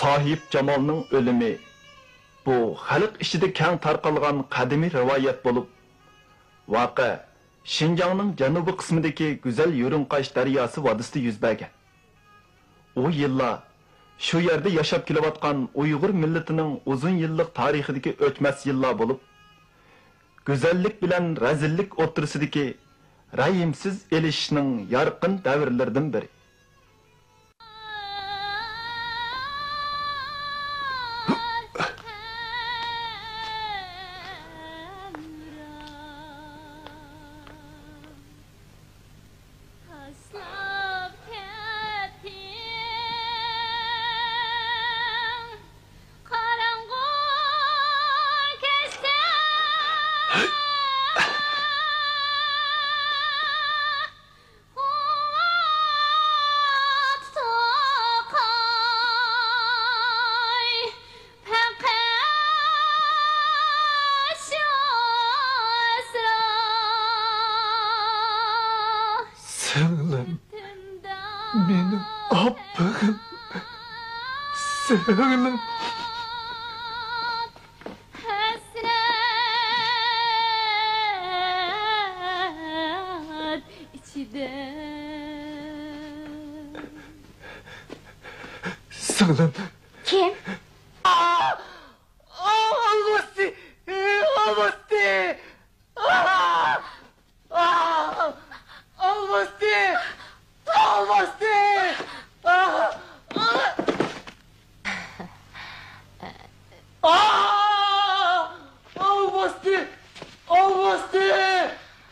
Sohib Jamolning o'limi bu xalq ichida keng tarqalgan qadimiy rivoyat bo'lib, voqea Şinjanning janubiy qismidagi go'zal Yo'rinqash daryosi vodisida yuz bergan. O yillar shu yerda yashab kelayotgan Uyg'ur millatining uzun yillik tarixidagi o'tmas yillar bo'lib, go'zallik bilan razillik o'rtasidagi rayimsiz elishishning yorqin davrlaridan biri. Sığılım, benim abim, sığılım. Sığılım. Kim? Almosti! Almosti! Almosti! Almosti! Almosti! Almosti!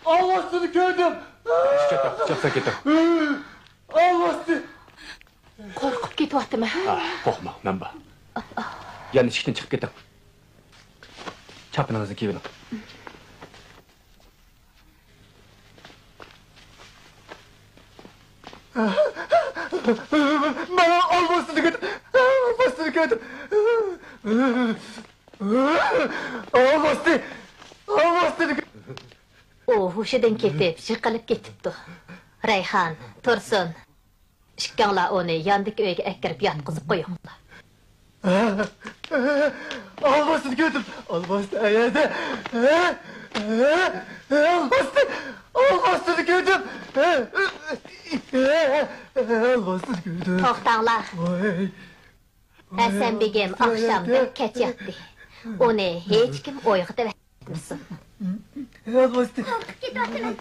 Almosti'ni gördüm. Çıksa ketir. Almosti! Qo'rqib ketyaptimi? Qo'rqma, men bor. Yana eshikdan chiqib keting. Chapiningizni kiyib oling. Bana Almosti'ni gördüm. Almosti'ni gördüm. Almosti! Almosti'ni gördüm. U hushidan ketib, shiqilib ketibdi. Rayhon, Tursun. Ikkinglar uni yandagi uyga akirib yotqizib qo'yinglar. Almosti'ni gördüm. Almosti ayada. Almosti! Almosti'ni gördüm. Almosti'ni gördüm. To'xtanglar. Voy. Hasan begim oqshomda ketyapti. Uni hech kim uyg'otib aytmasin. Almosti. Korkup ketyaptiman.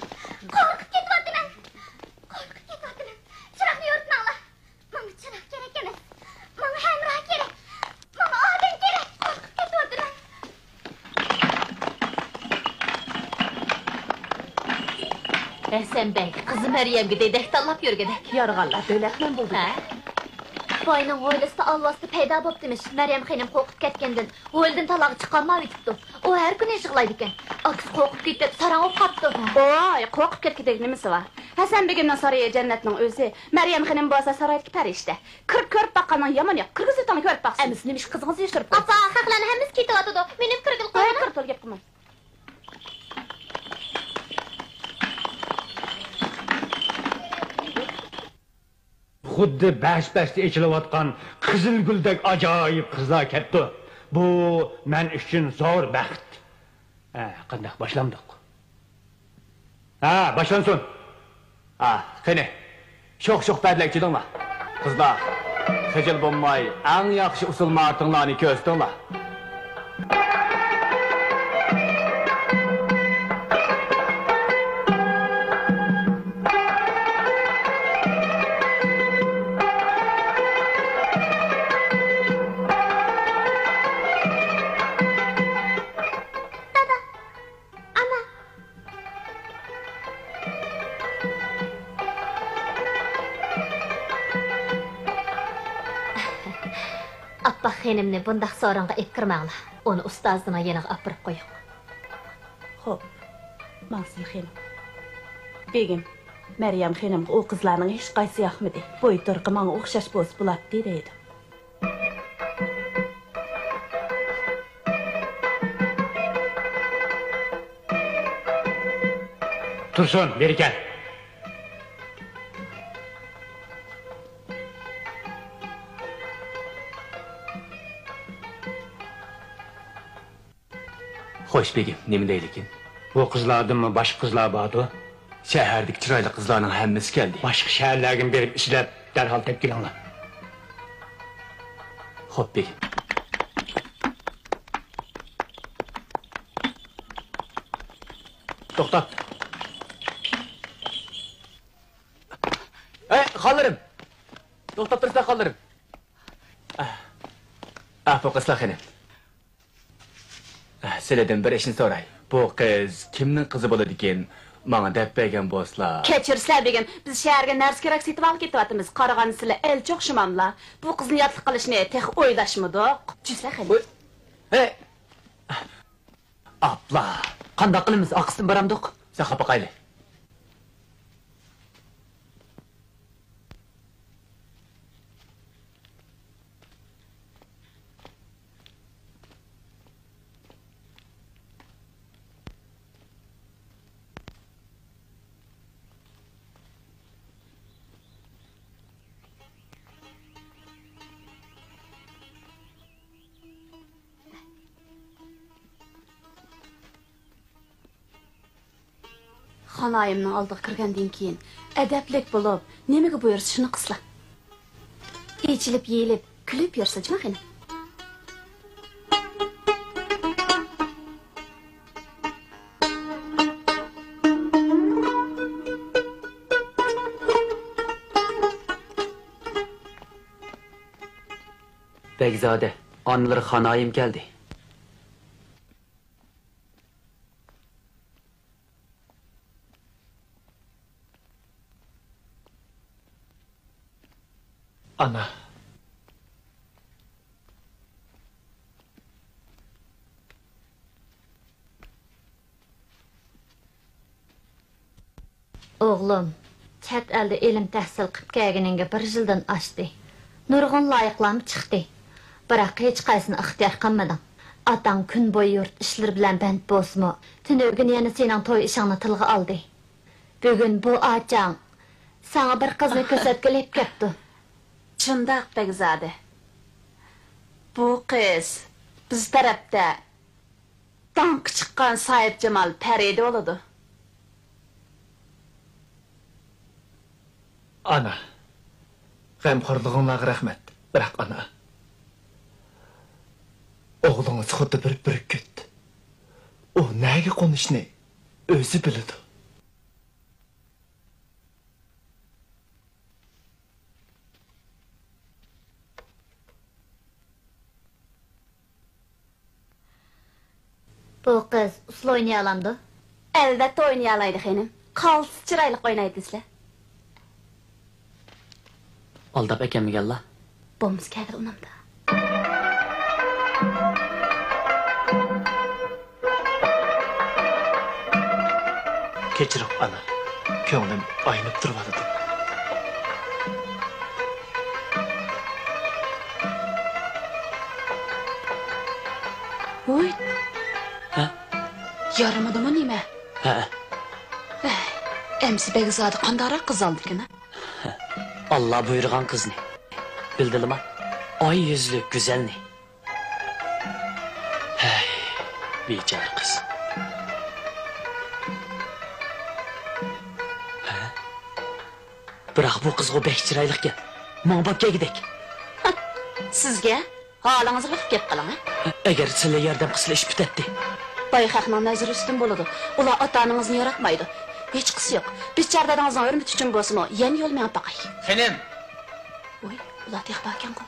Korkup ketyaptiman. Korkup ketyaptiman. Chiroqni yoritmanglar. Menga chiroq kerak emas. Menga hamroh kerak. Menga odam kerak. Korkup ketyaptiman. Hasan bey, qizi Maryamga dedek tanlab yurgidek. Yorg'anlar do'laqman bo'ldi. Boyning hovlisida alvosda paydo bo'ptimish. Maryam xonim qo'rqib ketgandan, hovlidan talog'i chiqarmay o'tibdi. U har kuni yig'laydi ekan. Aks qo'rqib ketib, sarang qopdi. Voy, qo'rqib ketgidek nimasi bor? Hasan begimning saroyi jannatning o'zi. Maryam xonim bo'lsa saroydagi farishta. Kirib ko'rib baqqanning yomon yo'q. Qirg'izistonga ko'rib baqsin. Amis nimish qizingizni yashirib qo'ydi. Apa, haqlarni hammasi ketyapti. Menim kirgil qo'ying. Kirib to'l gap qilmang. Xuddi bash-bashda echilayotgan qizil guldek ajoyib qizlar ketdi. Bu men uchun zo'r baxt. Qanday boshlandik? Boshlansin. Qani. Sho'x-sho'x padlak chidinglar. Qizlar, xijil bo'lmay, eng yaxshi usul martinglarni ko'rstinglar. Appa xonimni bundaq so'ringa epkirmanglar. Uni ustozning yeniga opirib qo'ying. Xo'p. Mansur xonim. Begim, Maryam xonimga u qizlarning hech qaysi yoqmadi. Bo'y turqi menga o'xshash bo'lsa bo'ladi deydi. Tursun, beri kel. Hoş begim, nemi deylikin? Bu kızlardan mı başka kızlar vardı? Şehirdik çıraylı kızlarının hemmesi geldi. Başka şehirlerden berip işlep derhal tepkilanlar. Hop begim. Toxta. Kalırım. Toxta dursa kalırım. Bu kızlar benim. Sizlerden bir işini soray. Bu kız kimnin kızı boladı ekan? Bana dep bergen bolsa. Keçirsizlar begim, biz şäherge närs kerak setip alıp ketyaptymyz. Qaragany sizler el çok şımamla. Bu kızny yatlyk kılışny tek oydaşmadyk. Jusslar hali. Abla, qanday qilamiz? Aqsyn baramdyk. Sen xafa qayli. Xanayımның aldığı kirgenden keyin edeplik bolup, nemege buyursa şunu qısla. İçilip, yeyilip, külüp yursa jima xenim. Begzade, anıları xanayım geldi. Ana. Oğlum, chet elde ilim tahsil qilib kelganingga 1 yildan oshdi. Nurg'un loyiqlarni chiqdi. Biroq hech qaysini ixtiyor qilmading. Atang kun bo'yi yurt ishlar bilan band bo'lsimi, tunugin yana sening to'y ishingni tilga oldi. Bugun bu achang sana bir qizni ko'rsatgilib ketdi. Çındaq Begzade. Bu kız biz tarafta dank çıkan Sahip Cemal Peride oladı. Ana. G'amxo'rligingizga rahmat. Biroq ana. O'g'lingiz xuddi bir ketdi. U nega qo'nishni o'zi biladi. Bu qiz usul o'ynay olamdi. Elbette oynayalaydı xenim. Qalsız çıraylık oynaydı sizler. Aldap ekenmi gella? Bomuz kədir onamda. Kechirib ana. Ko'nglim aynib turibdi. Oy, Ha? yaramadı mı nime? Ha. Emsi Begzade qandarak kız aldı ki ne? Allah buyurgan kız ne? Bildin mi? Ay yüzlü, güzel ne? Hey, biçare kız. Ha? Bırak bu kız o 5 çıraylık gel. Mağbapka gidek. Sizge halınızı bakıp gep kalan ha? Eğer sizle yardım kısla iş bitetti. Bayıqaqның nəzir üstün boludu. Ular atanınızını yaratmaydı. Hiç qısı yok. Biz çardadağınızın örümüt üçün bolsun yen yol men bakay. Xenim. Oy, ular tek bakan qol.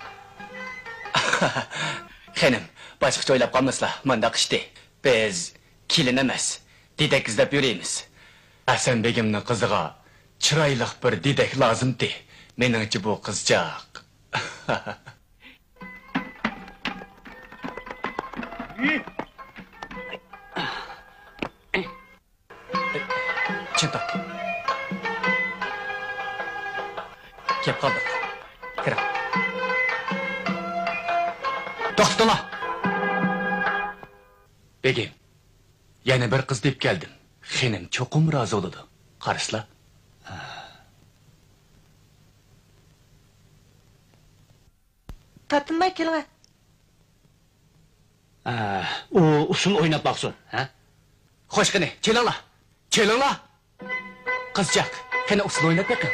Xenim, başqa o'ylab qolmaslar. Manda qishdi. Biz kelin emas, dedek izlab yuramiz. Hasan begimning qiziga chiroyli bir dedek lozimdi. Meningcha bu qizchaq. Çıntak. Kep kaldık. Kira. Toxtala. Begim, yana bir qiz deb keldim. Xenim cho'qim rozi bo'ladi. Qaraslar. Tatınmay kelme. O usul oynab baksın. Ha? Hoş qani, kelinglar. Kelinglar. Qizchaq, qani usul o'ynab beqing.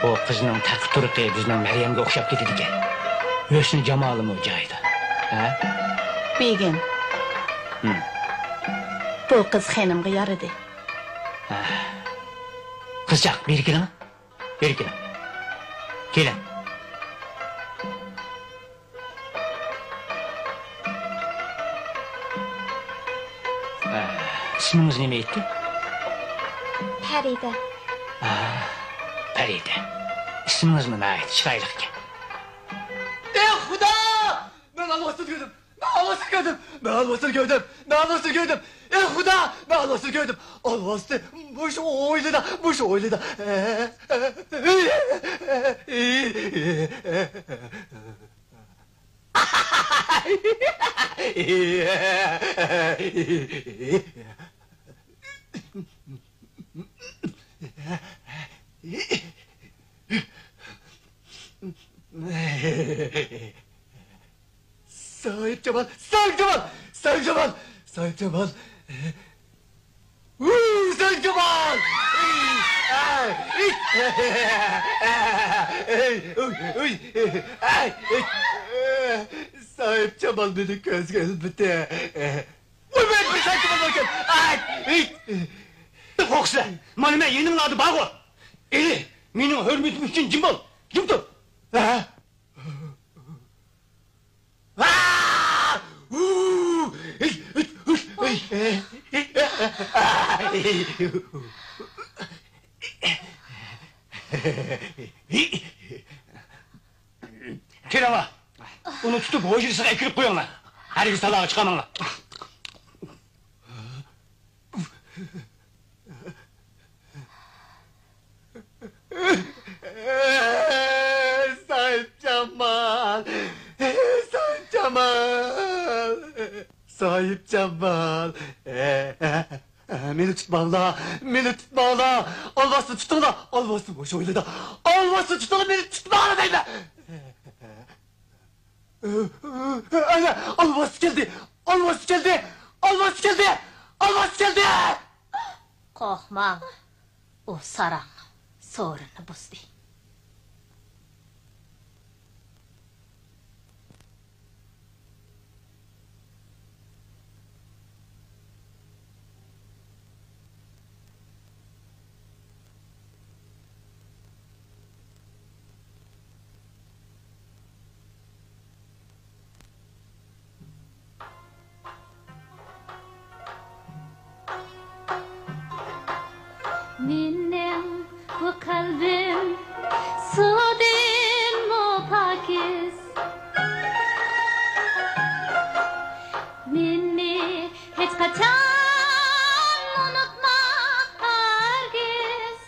O kızının takı turuqi bizning Meryem'e o'xshab ketadi ekan. Husni jamoli mu joyida. Ha? Begim. Bu qiz xonimga yaradi. Qizchaq, beri keling. Beri keling. Keling. İsminiz nima aytdi? Farida. Farida. İsminiz nima aytdi? Chiroyli ekan. Xudo! Men Allohni ko'rdim. Allohni ko'rdim. Allohni ko'rdim. Allohni ko'rdim. Xudo! Allohni ko'rdim. Allohni mush o'ylida. Sahip Cemal. Sahip Cemal. Sahip Cemal. Sahip Cemal. Sahip Cemal. Sahip Cemal beni göz gelmedi. Uy ben bir Sahip Cemal bakın. Qo'qsizlar. Mana men yeninglarni bag'o. Mening hurmatim uchun jim bo'l. Jim tur. Kelinglar. Uni tutib hujrasiga kirib qo'yinglar. Hargiz talog'i chiqamanglar. Sahip Cemal. Sahip Cemal. Sahip Cemal. Meni tutmanglar. Meni tutmanglar. Olmasın tutinglar. Olmasın boş o'ylada. Olmasın tutinglar meni tutmanglar deyman. Ana, olmasın keldi. Olmasın keldi. Olmasın keldi. Olmasın keldi. Qo'rqmang. U sarang. So'rini buzdi. Minnem bu kalbim sudin mu pakiz Minni hiç kaçan unutma herkes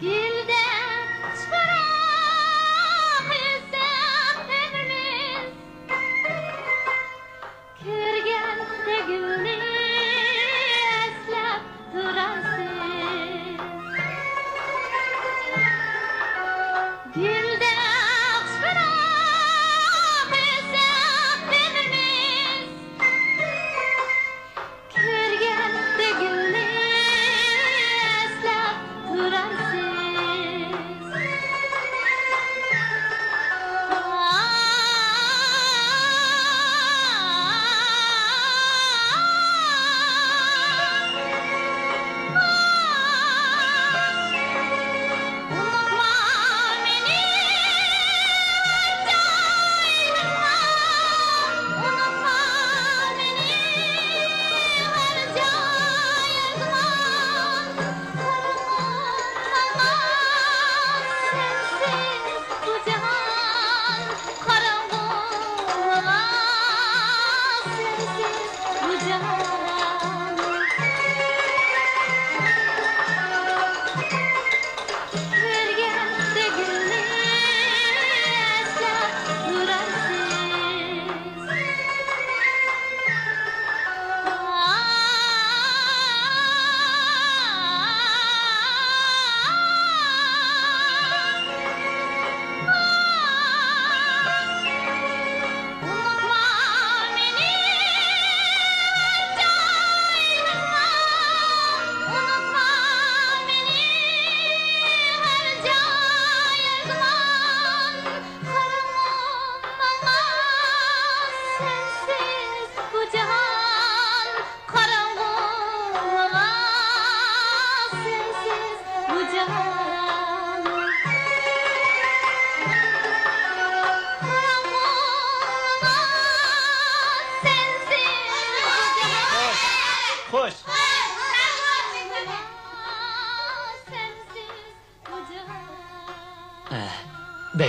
Gülden çıkarak yüzden ömrümüz Kürgen de gülni Gülden çıkarak yüzden ömrümüz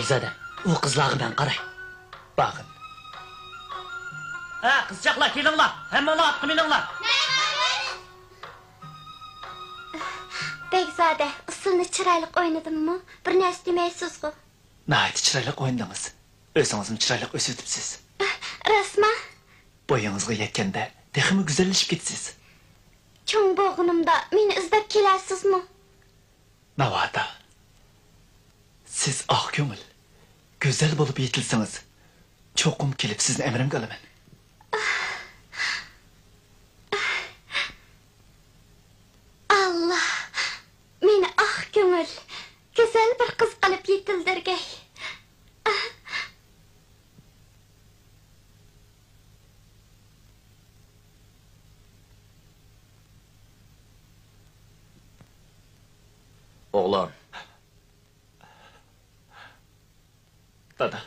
Begzade, o kızlağı ben qaray. Bakın. Ha, kızcaklar kelinglar. Hamma atqı meninglar. Begzade, usulni chiroyli o'ynadimmi? Bir narsa demaysiz-ku. Nəhayət çiraylı oyundunuz. Özünüzün çiraylı ösütüpsiz. Rasma, Boyunuzga yetkende texmi güzelleşip gitsiniz. cho'ng bo'g'inimda meni izlab kelasizmi? Navada. Siz ah ko'ngil, go'zal bo'lib yetilsangiz, cho'qim kelib sizni emrimga olaman. Allah, meni ah ko'ngil, go'zal bir qiz qilib yetildirgay. Oğlan. Dada.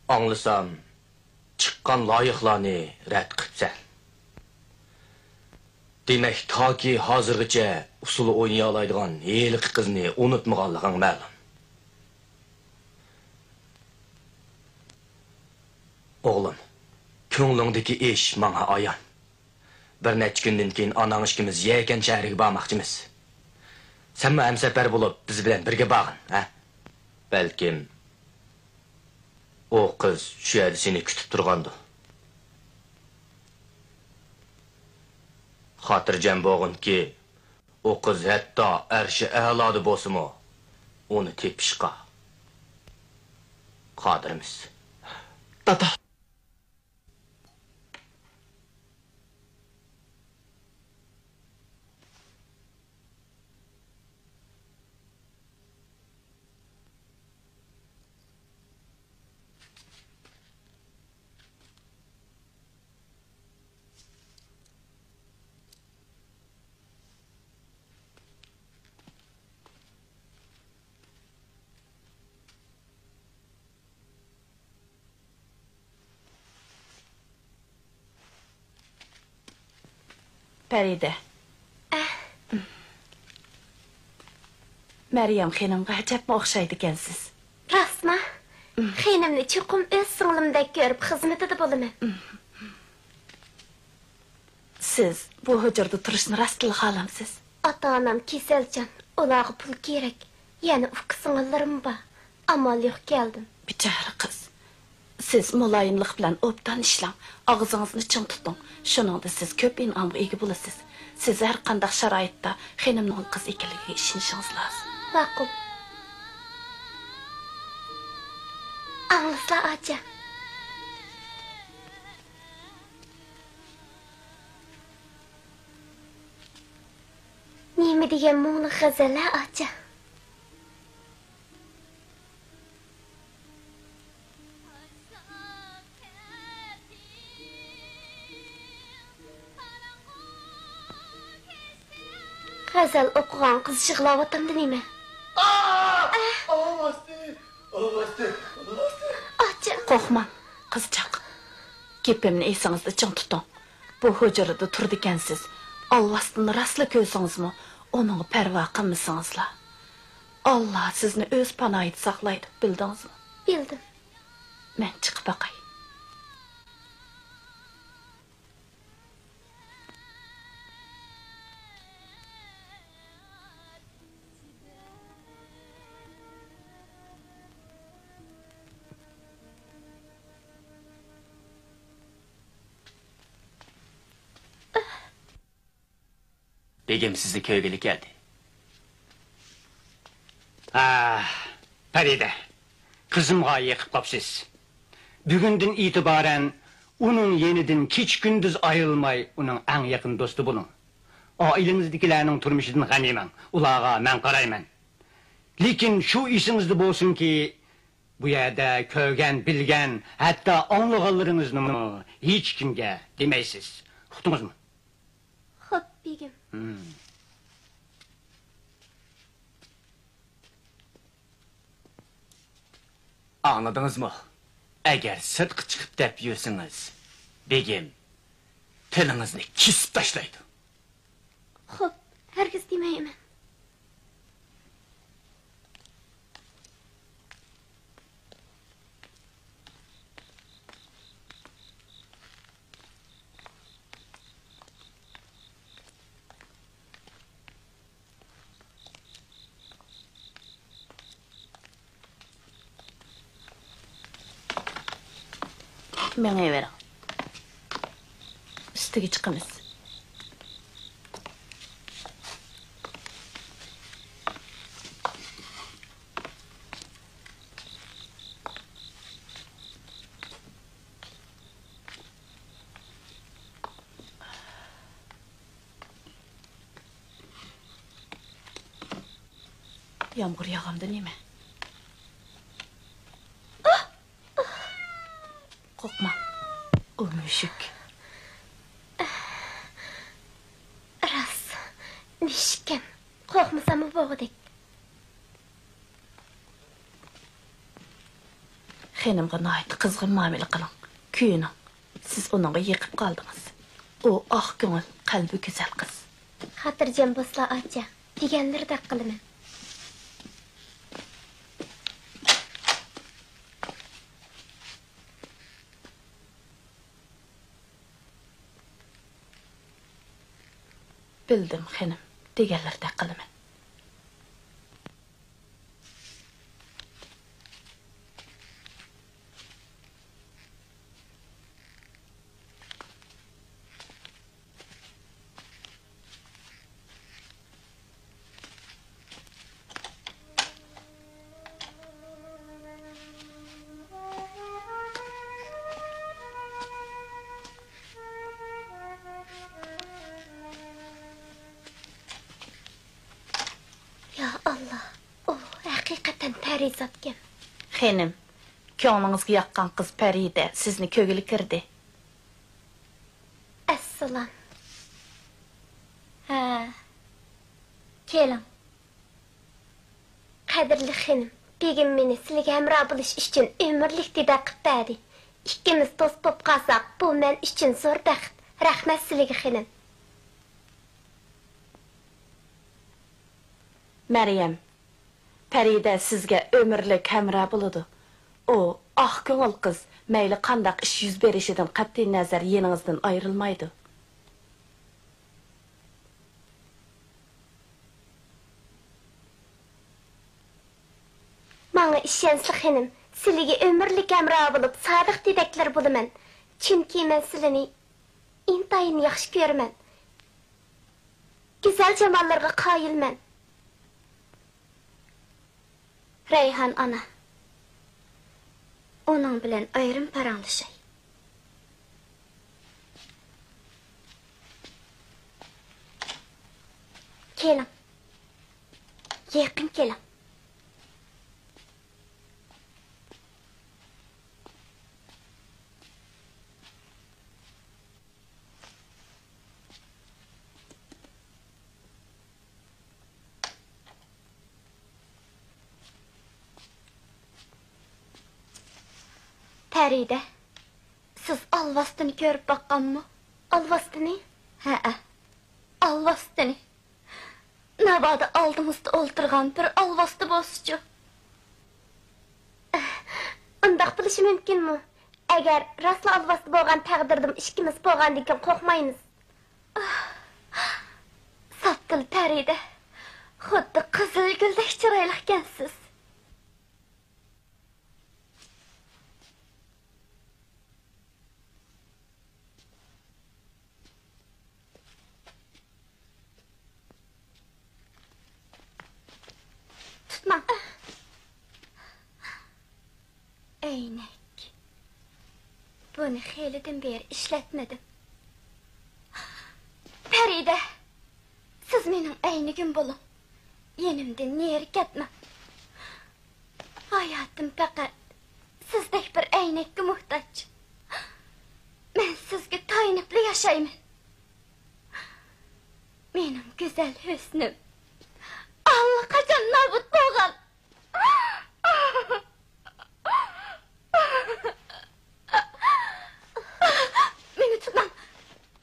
Anlısam, çıqqan layıqlarını rədd qıpsən. Demək, ta ki hazırgıca usulu oynaya alaydıgan helik qızını unutmağanlığın məlum. Oğlum, ko'nglingdagi ish manga ayon. Bir necha kundan keyin onang ikkimiz Yakan shahriga bormoqchimiz. Senmi hamsafar bo'lib biz bilan birga borgin, ha? Balkim o qiz shu yerda seni kutib turgandi. Xotirjam bo'lginki, o qiz hatto arshi a'loda bo'lsa-mu, uni tepishqa qodirmiz. Dada. Farida. Meryem xonimga ajabma o'xshaydi ekansiz. Rasma, xonimni cho'qim o'z singlimdek ko'rib xizmatida bo'laman. Siz bu hujurda turishni rostla xohlamsiz? Ota-onam kasaljon, ularga pul kerak. Yana ufq singillarim bor. Amal yo'q keldim. Bichara qiz. Siz muloyimlik bilan obdan ishlang, og'zingizni ching tuting. Shuningda siz ko'p in'omga ega bo'lasiz. Siz har qanday sharoitda xonimning qiz ekanligiga ishonishingiz lozim. Ma'qul. Anglaslar acha. Nima degan mu'ngli g'azallar acha. G'azal o'qigan qiz yig'layotganda nima? Acha. Qo'rqmang, qizchaq. Gapimni esingizda ching tuting. Bu hujurada turdi ekansiz. Allohni rostla ko'rsangizmi, uning parvo qilmasangizlar. Alloh sizni o'z panohida saqlaydi, bildingizmi? Bildim. Men chiqib boqay. Begim sizni köygelik geldi. Farida, kızımga yıkıp kapsiz. Bugünden itibaren onun yeniden hiç gündüz ayrılmay, onun en yakın dostu bulun. Ailenizdekilerinin turmuşundan ganiymen, ulağa men karaymen. Lekin şu işinizde bolsun ki, bu yerde köygen, bilgen, hatta anlıqallarınızını hiç kimge demeysiz. Uqtunuz mu? Xo'p, begim. Anladınız mı? Eğer sırtqı çıkıp dep yiyorsunuz, begim, tilinizni kesip taşlaydı. Xo'p, hargiz demayman. Menge ver. Üstüge çıkınız. Yağmur yağamdı neme? Korkma. O müşük. Ras. Nişkem. Korkmasam mı boğdek? Xenimga nayt kızgın muamele kılın. Kuyunin. Siz onunla yıkıp kaldınız. O ah göngül, kalbi güzel kız. Hatırcam bosla atça. Digenleri de kılımen. Bildim xenim. Degenlerde kılımen. Ya Allah. O hakikaten perizatken. Xenim. Köңlüňizge yakkan kız Peride sizni kögülü kirdi. Assalam. Ha. Kelim. Kadirli xenim. Begim meni sizge hemra buluş için ömürlük dide qıptadi. İkimiz dost bop qalsak, bu men için zor baxt. Rahmet sizge xenim. Meryem, Peride sizge ömürlük hemra buludu. O, ah göngül kız, meyli kandak iş yüz berişidin qat'i nazar yeninizden ayrılmaydı. Maňa işensli xenim, sizge ömürlük hemra bulup sadyk didekler bulumen. Çünki men sizini intayin yaxşı görmen. Güzel cemallarga qayılmen. Reyhan ana. Onun bilen ayrım paranlaşay. Kelim. Yakın kelim. Peride, siz alvastını görüp bakkanmı? Alvastını? He, alvastını. Nabada aldığımızda oldurgan bir alvastı bozcu. Undaq bilishi mümkün mü? Eğer rasla alvastı bolgan taqdirdim işkimiz bolgan diken korkmayınız. Sapkıl Peride, xuddi qizil güldek çıraylıqkensiz. Tutma. Eynek. Bunu xeylidin beri işletmedim. Peride, siz menin eynigim bolun. Yenimden neri ketmem. Hayatım fakat sizdek bir eynekki muhtaç. Men sizge taýnyply yaşayman. Menin güzel hüsnüm allaqaçan nabut bolgan.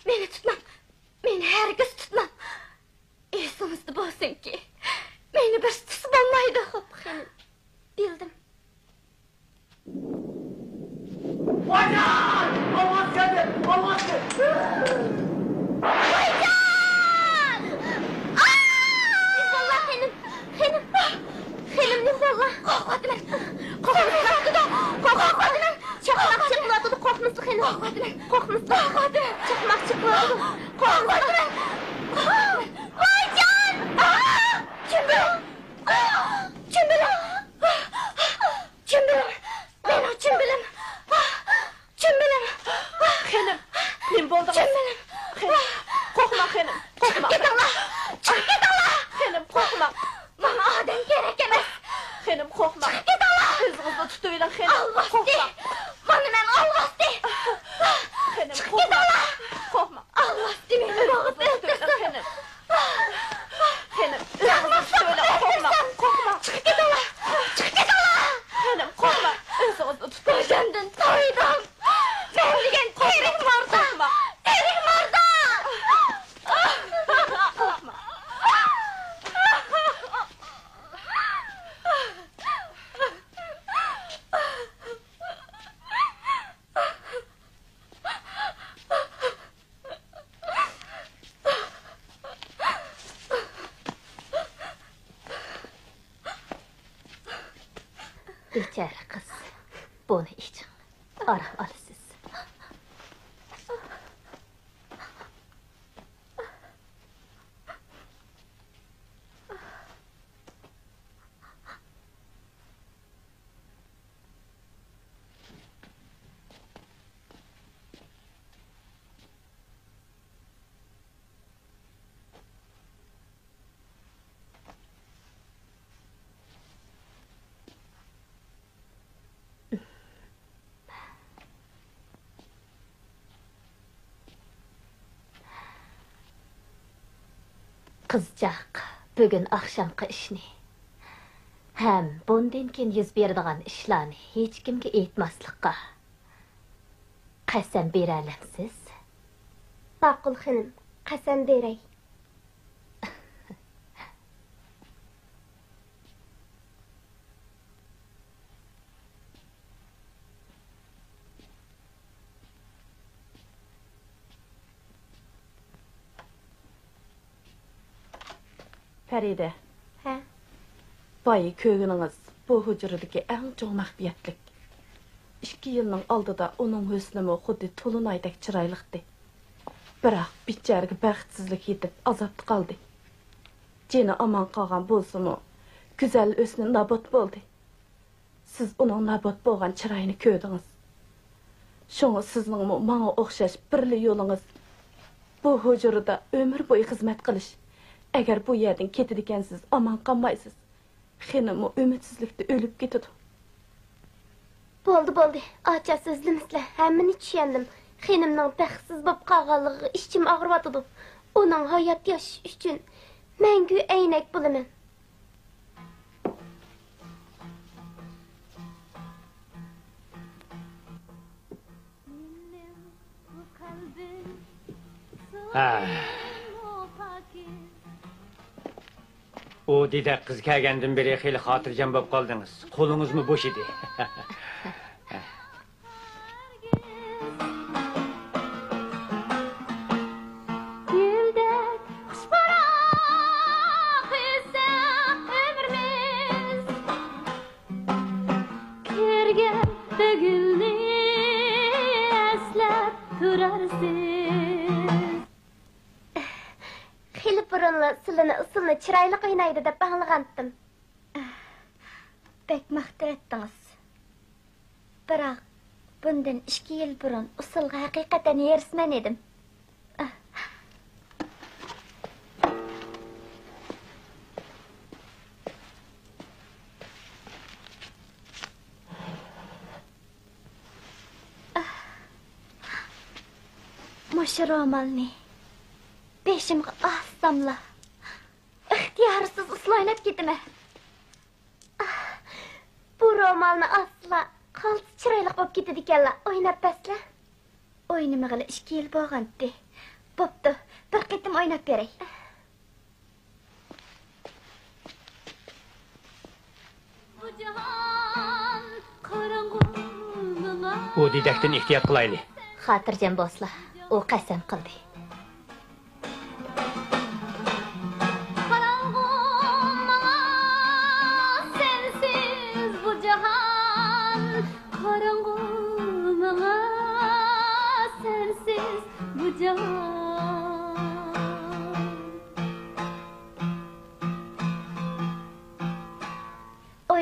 Meni tutmam. Meni hergiz tutmam. Xenim ne bolla? Qorqmadım. Qorqmadım. Çaqmaq çıqladı, qorxmıslı xenim. Qorxmıslı. Çaqmaq çıqladı. Qorxmadım. Aycan! Çimbilim. Çimbilim. Çimbilim. Ben o çimbilim. Çimbilim. Xenim, ne boldu? Çimbilim. Xenim, qorxma xenim. Qorxma. Git Allah. Çık git Allah. Xenim, qorxma. Bana adam gerek emas. Xenim, qorxma. Git Allah. O'zingizni tutaylar xenim. Alvasti. Qorxma. Bana men alvasti. Xenim, Git qorxma. Allah. Qorxma. Alvasti meni rohat Tutaylar etsin. xenim. Xenim, o'zingizni tutaylar. Qorxma. Qorxma. Çık git Allah. Çık git Allah. Xenim, qorxma. O'zingizni tutaylar. Kocandan toydim. Ben degan terik morda. Qorxma. Terik morda. Qorxma. Bechara qiz. Buni iching. Aram olasiz. Qizchaq, bugun oqshomqi ishni ham bundan keyin yuz beradigan ishlarni hech kimga aytmaslikqa qasam bera olamsiz? Ma'qul xonim, qasam beray. Farida, Ha? boyi ko'giniz bu hujradagi eng cho'ng mahbiyatlik. 2 yilning oldida uning husnimi xuddi to'linaydek chiroyliqdi. Biroq becharaga baxtsizlik yetib azobda qoldi. Jeni omon qolgan bo'lsa-mu, go'zal o'sni nobod bo'ldi. Siz uning nobod bo'lgan chiroyini ko'rdingiz. Shunga sizning menga o'xshash birli yo'lingiz bu hujrada umr bo'yi xizmat qilish. Agar bu yerdan ketadigansiz, omon qolmaysiz. Xenimi umidsizlikda o'lib ketadi. Bo'ldi. Acha so'zlimizlar. Hammani tushundim. Xenimning baxtsiz bo'lib qolganligi ichim og'riyotdi. Uning hayot yashash uchun mangu aynak bo'laman. O didak qiz kelgandan beri xeyli xotirjam bo'lib qoldingiz. Qo'lingizmi bo'sh edi? Silini usulni chiroyli qiynaydi deb anglagandim. Bek maqtar etdingiz. Biroq bundan 2 yil burun usulga haqiqatan yerisman edim. Mushu ro'molni beshimga ostamla ixtiyorsiz usloynab ketdimi? Bu ro'molni asla qaltis chiroyli bo'lib ketdi ekanlar. O'ynab basla. O'ynamag'ili 2 yil bo'lgandi. Bo'pti, bir qitim o'ynab beray. O didakdan ehtiyot qilayli. Xotirjam bo'sla. U qasam qildi.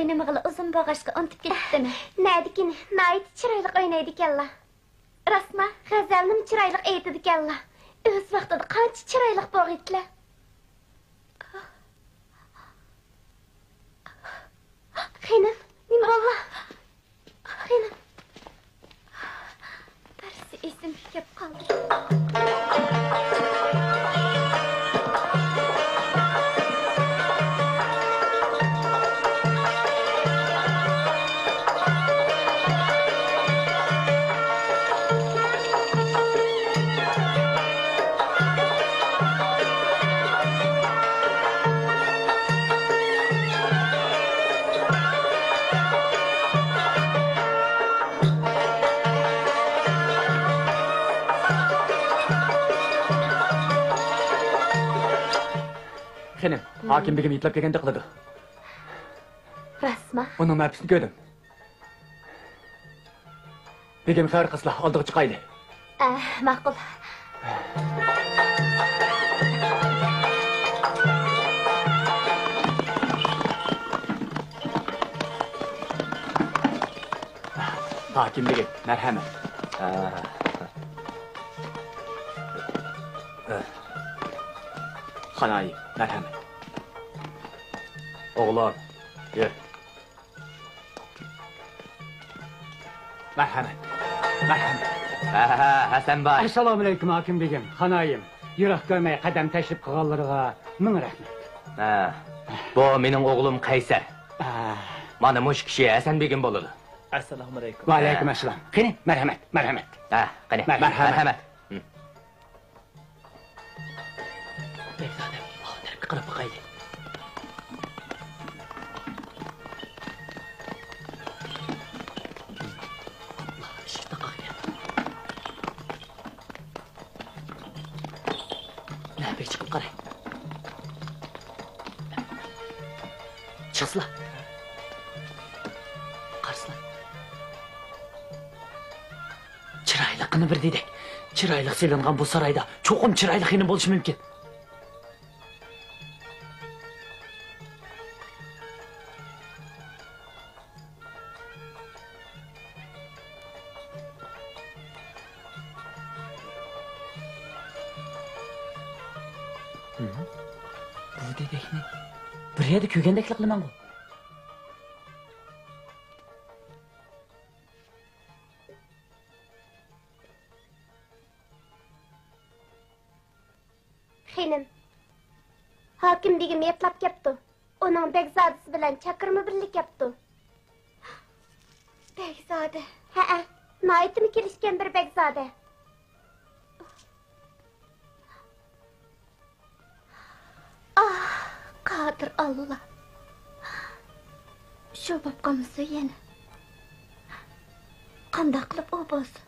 oynamağılı uzun bağışqa unutup ketdimi? Nädikini, nayt çıraylık oynaydıkalla. Rasma, Gazalnym çıraylık eytidikalla. Öz vaqtida qancha çıraylık boğitla. Xenim, nima bolla? Xenim. Darsi esim kep qoldi. Xenim, hakim begim yitlab kelganda qiladi. Rasma. Onun mapsini ko'rdim. Begim xayr qilsa, oldiga chiqayli. Ma'qul. Hakim begim, marhamat. Xanayim, marhamat. Oğlan, gel. Marhamat. Marhamat. Hasan Bay. Assalomu alaykum hokim begim, xonayim. Yiroq ko'rmay qadam tashlab qolganlarga ming rahmat. Bu mening o'g'lim Qaysar. Mana mush kishi Hasan begim bo'ladi. Assalomu alaykum. Va alaykum assalom. Qani, marhamat, marhamat. Qani, marhamat. Bekzodam, oxirgi qilib qo'yayli. Nabek chiqib qaray. Chiqsizlar. Qarsizlar. Chiroyliqini bir dedik. Chiroyliq selingan bu sarayda cho'qim chiroyli xini bo'lishi mumkin. Bu dedekni bir yerda ko'rgandek qilaman ku. Xenim. Hakim begim yetlab kepti. Onun Begzodasi bilan chaqirma birlik yaptı. Begzode. Ha, naytimi kelishgan bir Begzode. Qadir Allah. Shu bo'p qolmasa yana. Qanday qilib o bo'lsin?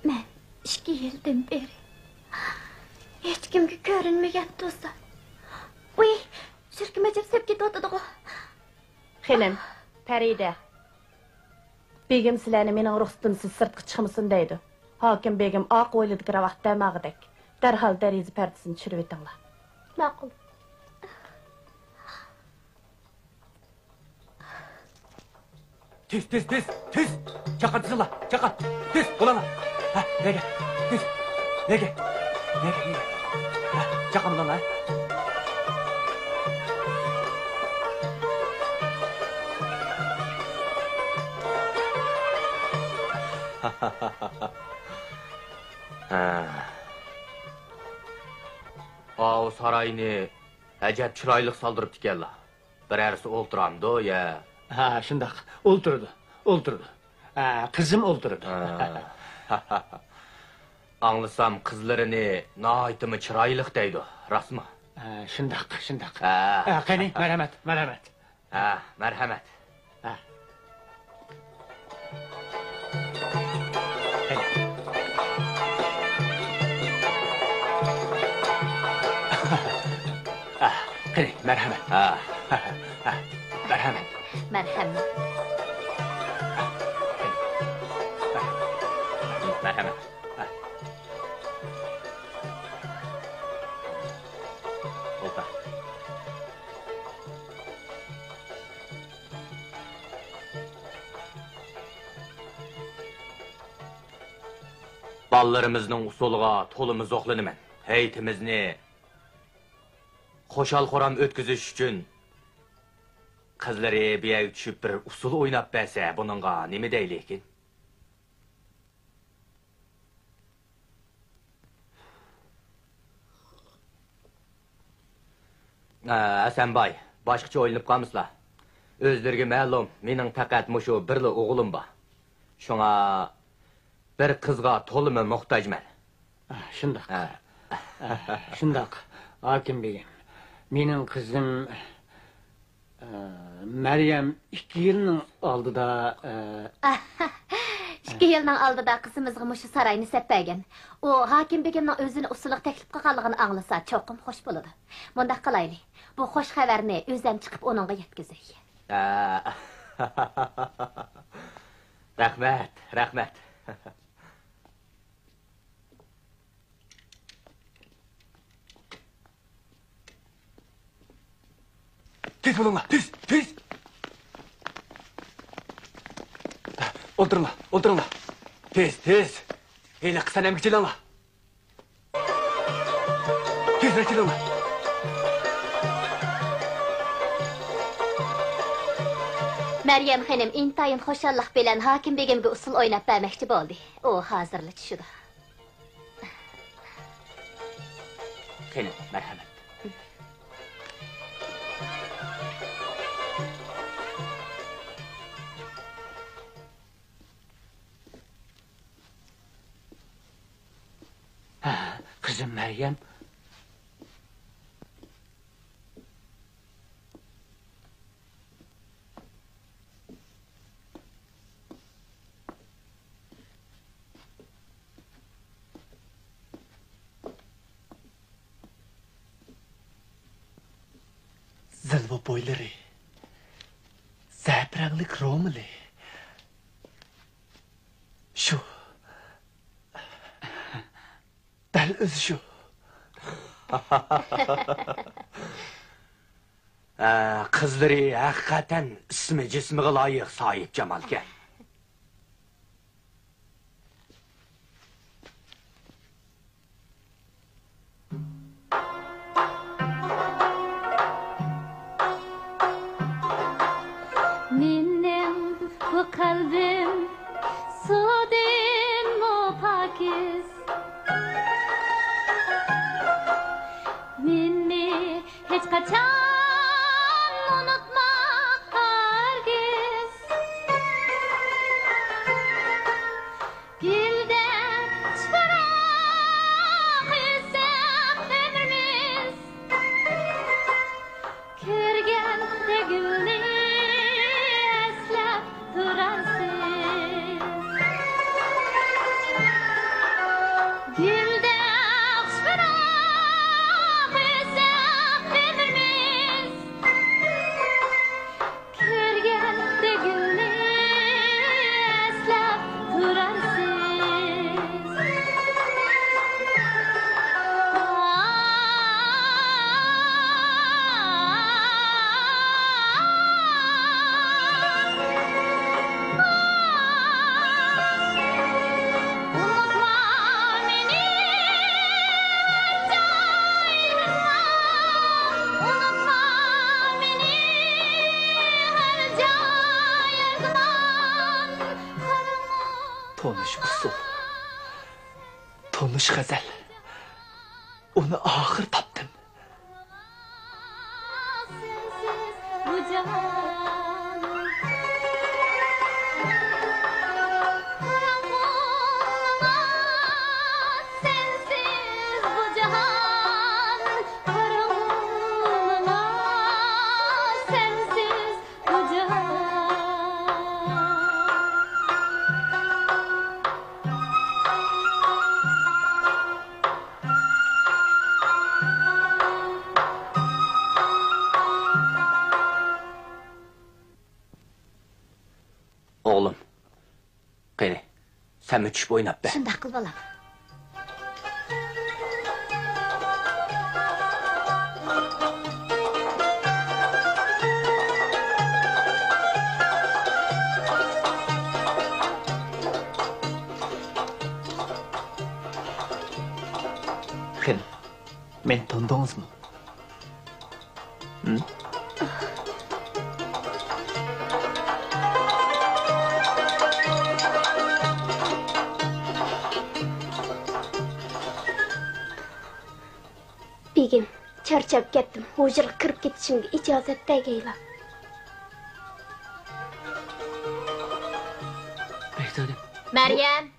Men 2 yildan beri hech kimga ko'rinmagan do'stlar. Uy, shirkima jibsib ketayotdi-ku. Xelim, Farida. Begim sizlarni mening ruxsatimsiz sirtqa chiqmasin deydi. Hokim begim oq o'ylidagi vaqtda mag'idek. Darhol dariza pardasini tushirib etinglar. Ma'qul. Tez. Chaqirtsizlar, chaqir. Tez, bo'lana. Ha, nega? Tez. Nega? Ha, chaqirmanglar. O sarayni ajab chiroyli soldiribdi ekanlar. Birarisi o'ltiramdi ya. Ha, shundoq. O'ltirdi. Qizim o'ltirdi. Anglasam qizlarini noytimi chiroyli deydi, rasmi? Shundoq. Ha. Qani, marhamat. Marhamat. Qani, marhamat. Marhamat. Marhamat. Marhamat. Ballarımızın usuluğa tolumuz oqlanıman. Heytimizni xoşal xoram ötküzüş üçün qızları bir düşüp bir usul oynap bəsə, bununla nemi deylekin? Əsənbay, başqaça oynayıb qalmısla. Özlərə məlum, mening faqat muşu birli oğlum var. Şuna bir qızğa toluma muhtajman. Şundaq. Şundaq. Hakim beyim. Mening qızım Meryem 2 yılın aldıda 2 yılның aldıda qızımızga muşu sarayını səpbəyən. O, hakim begimning özünü usulluq təklif qılğanlığını anlasa çoxum xoş boladı. Mundaq qalaylı. Bu xoş xəbərini özəm çıxıb onunğa yetkizək. Rəhmət. Tez bulunla, tez. Oldurunla. Tez. Eyle kısan emgicilanla. Tez reçilanla. Meryem xanım intayın xoşallıq bilən hakim begimge usul oynap verməkçi boldu. O hazırlı düşüdü. Xeyli, mərhəmət. kızım Meryem Zilva boyları. Zəbrənglik romili. Şu. Dəl özü şu. Qızları həqiqətən ismi cismiga layiq sahib Cemalkən. Minnem bu kalbim sudin mu pakiz. Minni hiç kaçan unutma herkes. Gülden çırak ise ömrümüz. Kürgen de gülni eslep durarsın. Gülden çırak ise ömrümüz. Kürgen de gülni eslep durarsın. Unutma beni unutma beni her cayırdan Tonuş usul. Tonuş gazel. Onu ahır taptım. sensiz bu cahan sensiz bu cahan karanlığına sensiz bu cahan Oğlum. Qeyli, sən mi düşüb oynap bə? Şundaq qıl balam. Men tondingizmi? Begim, charchab ketdim. Hujraga kirib ketishimga ijozat bergaylar. Behzodam. Meryem.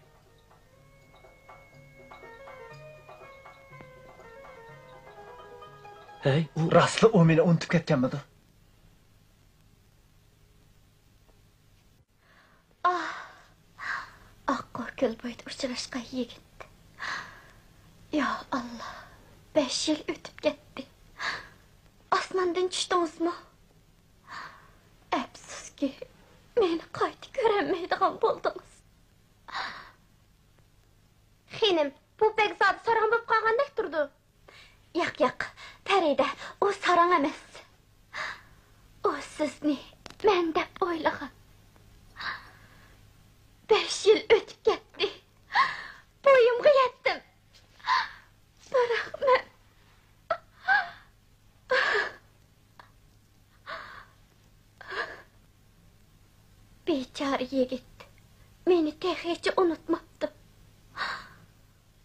Hey, rastlı o meni unutib ketganmidi? Aqqa ko'l bo'yida uchrashgan yigit. Ya Allah, 5 yil o'tib ketdi. Osmondan tushdingizmi? Afsuski, meni qayta ko'rolmaydigan bo'ldingiz. Xenim, bu Begzod sarang bo'lib qolgandek turdi. Yo'q, Farida, o sarang emas. O sizni men deb o'ylagan. 5 yil o'tib ketdi. Bo'yimga yetdim. Biroq men bechora yigit meni hech unutmabdi.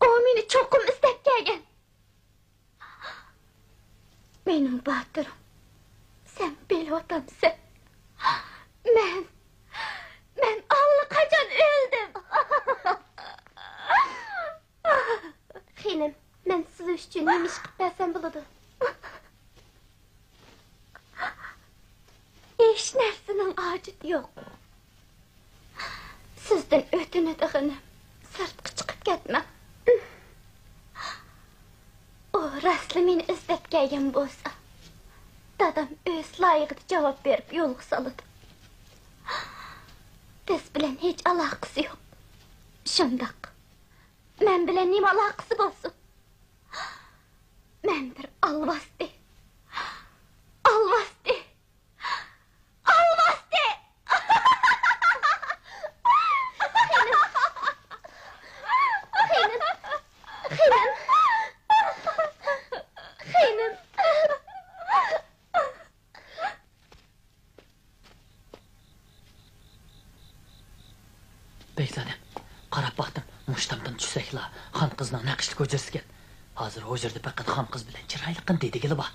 O meni cho'qim istab kelgan. Mening botirim, sen bilyotamsan. Men allaqachon o'ldim. Xenim, men siz uchun nima ish qilib bersam bo'ladi? Hech narsaning hojati yo'q. Sizdan o'tinadiganim sirtqa chiqib ketma. O rasli meni izlab kelgan bo'lsa, dadam o'z loyig'ida javob berib yo'lga soladi. Biz bilan hech aloqasi yo'q. Shundoq. Men bilan nima aloqasi bo'lsin? Men bir alvasti. Alvasti. Alvasti. Xenim. Behzodam, qarab baxtim, mushtamdan tushsakla, xon qizning naqshli ko'chirsigan. Hozir hujrada faqat xon qiz bilan chiroyliqin dedigili bor.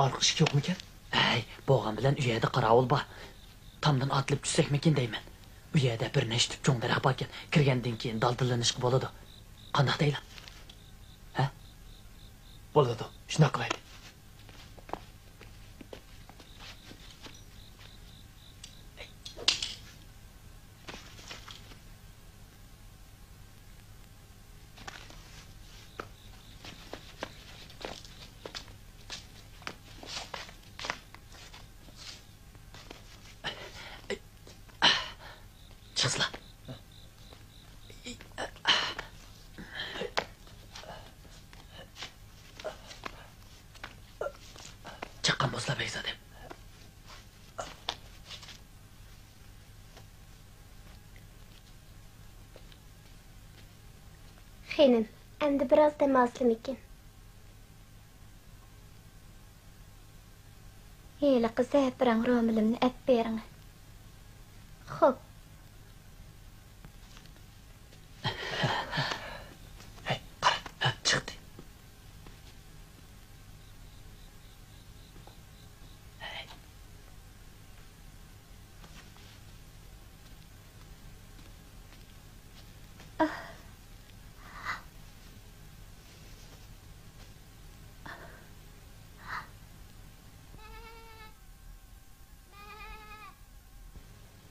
Orqish yo'qmikan? Hey, bo'g'an bilan uyada qarovul bor. Tomdan otilib tushsakmikin deyman. Uyada bir nechta cho'ngdaroq borkan, kirgandan keyin daldalanishga bo'ladi. Qanday deylar? Ha? Bo'ladi. Shuna qilaylik. Çıkızlar. Çıqqan bozla Behzodam. Xenim, endi biroz dam olsam ekan. Heli qizib birang ro'milimni ap bering. Xo'p. Hey, qara, chiqdi.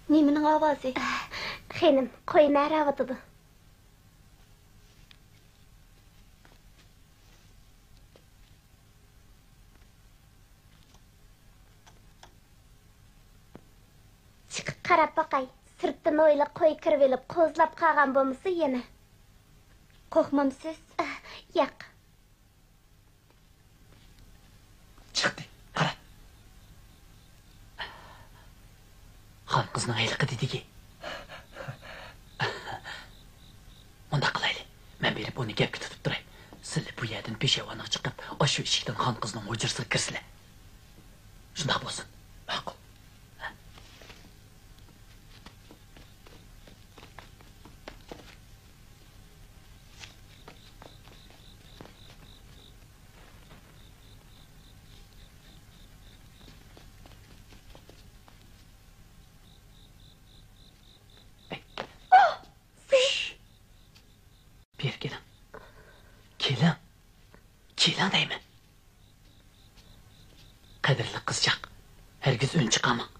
Nimaning ovozi? Xenim, qo'y naravatidi. Chiqib qarab boqay. Sirtdan o'ylab qo'y kirib olib, qo'zlab qolgan bo'lmasa yana. Qo'rqmamsiz? Yo'q. Chiqdi. Qara. Xon qizning ayliqi dediki. Unda qilayli. Men berib uni gapga tutib turay. Silib bu yerden peshevona chiqib, shu eshikdan xon qizning hujrasiga kirsizlar. Shunday bo'lsin. Ma'qul. Bir kelin. Kelin deyman. Qadrli qizchaq, hergiz ün chiqamang.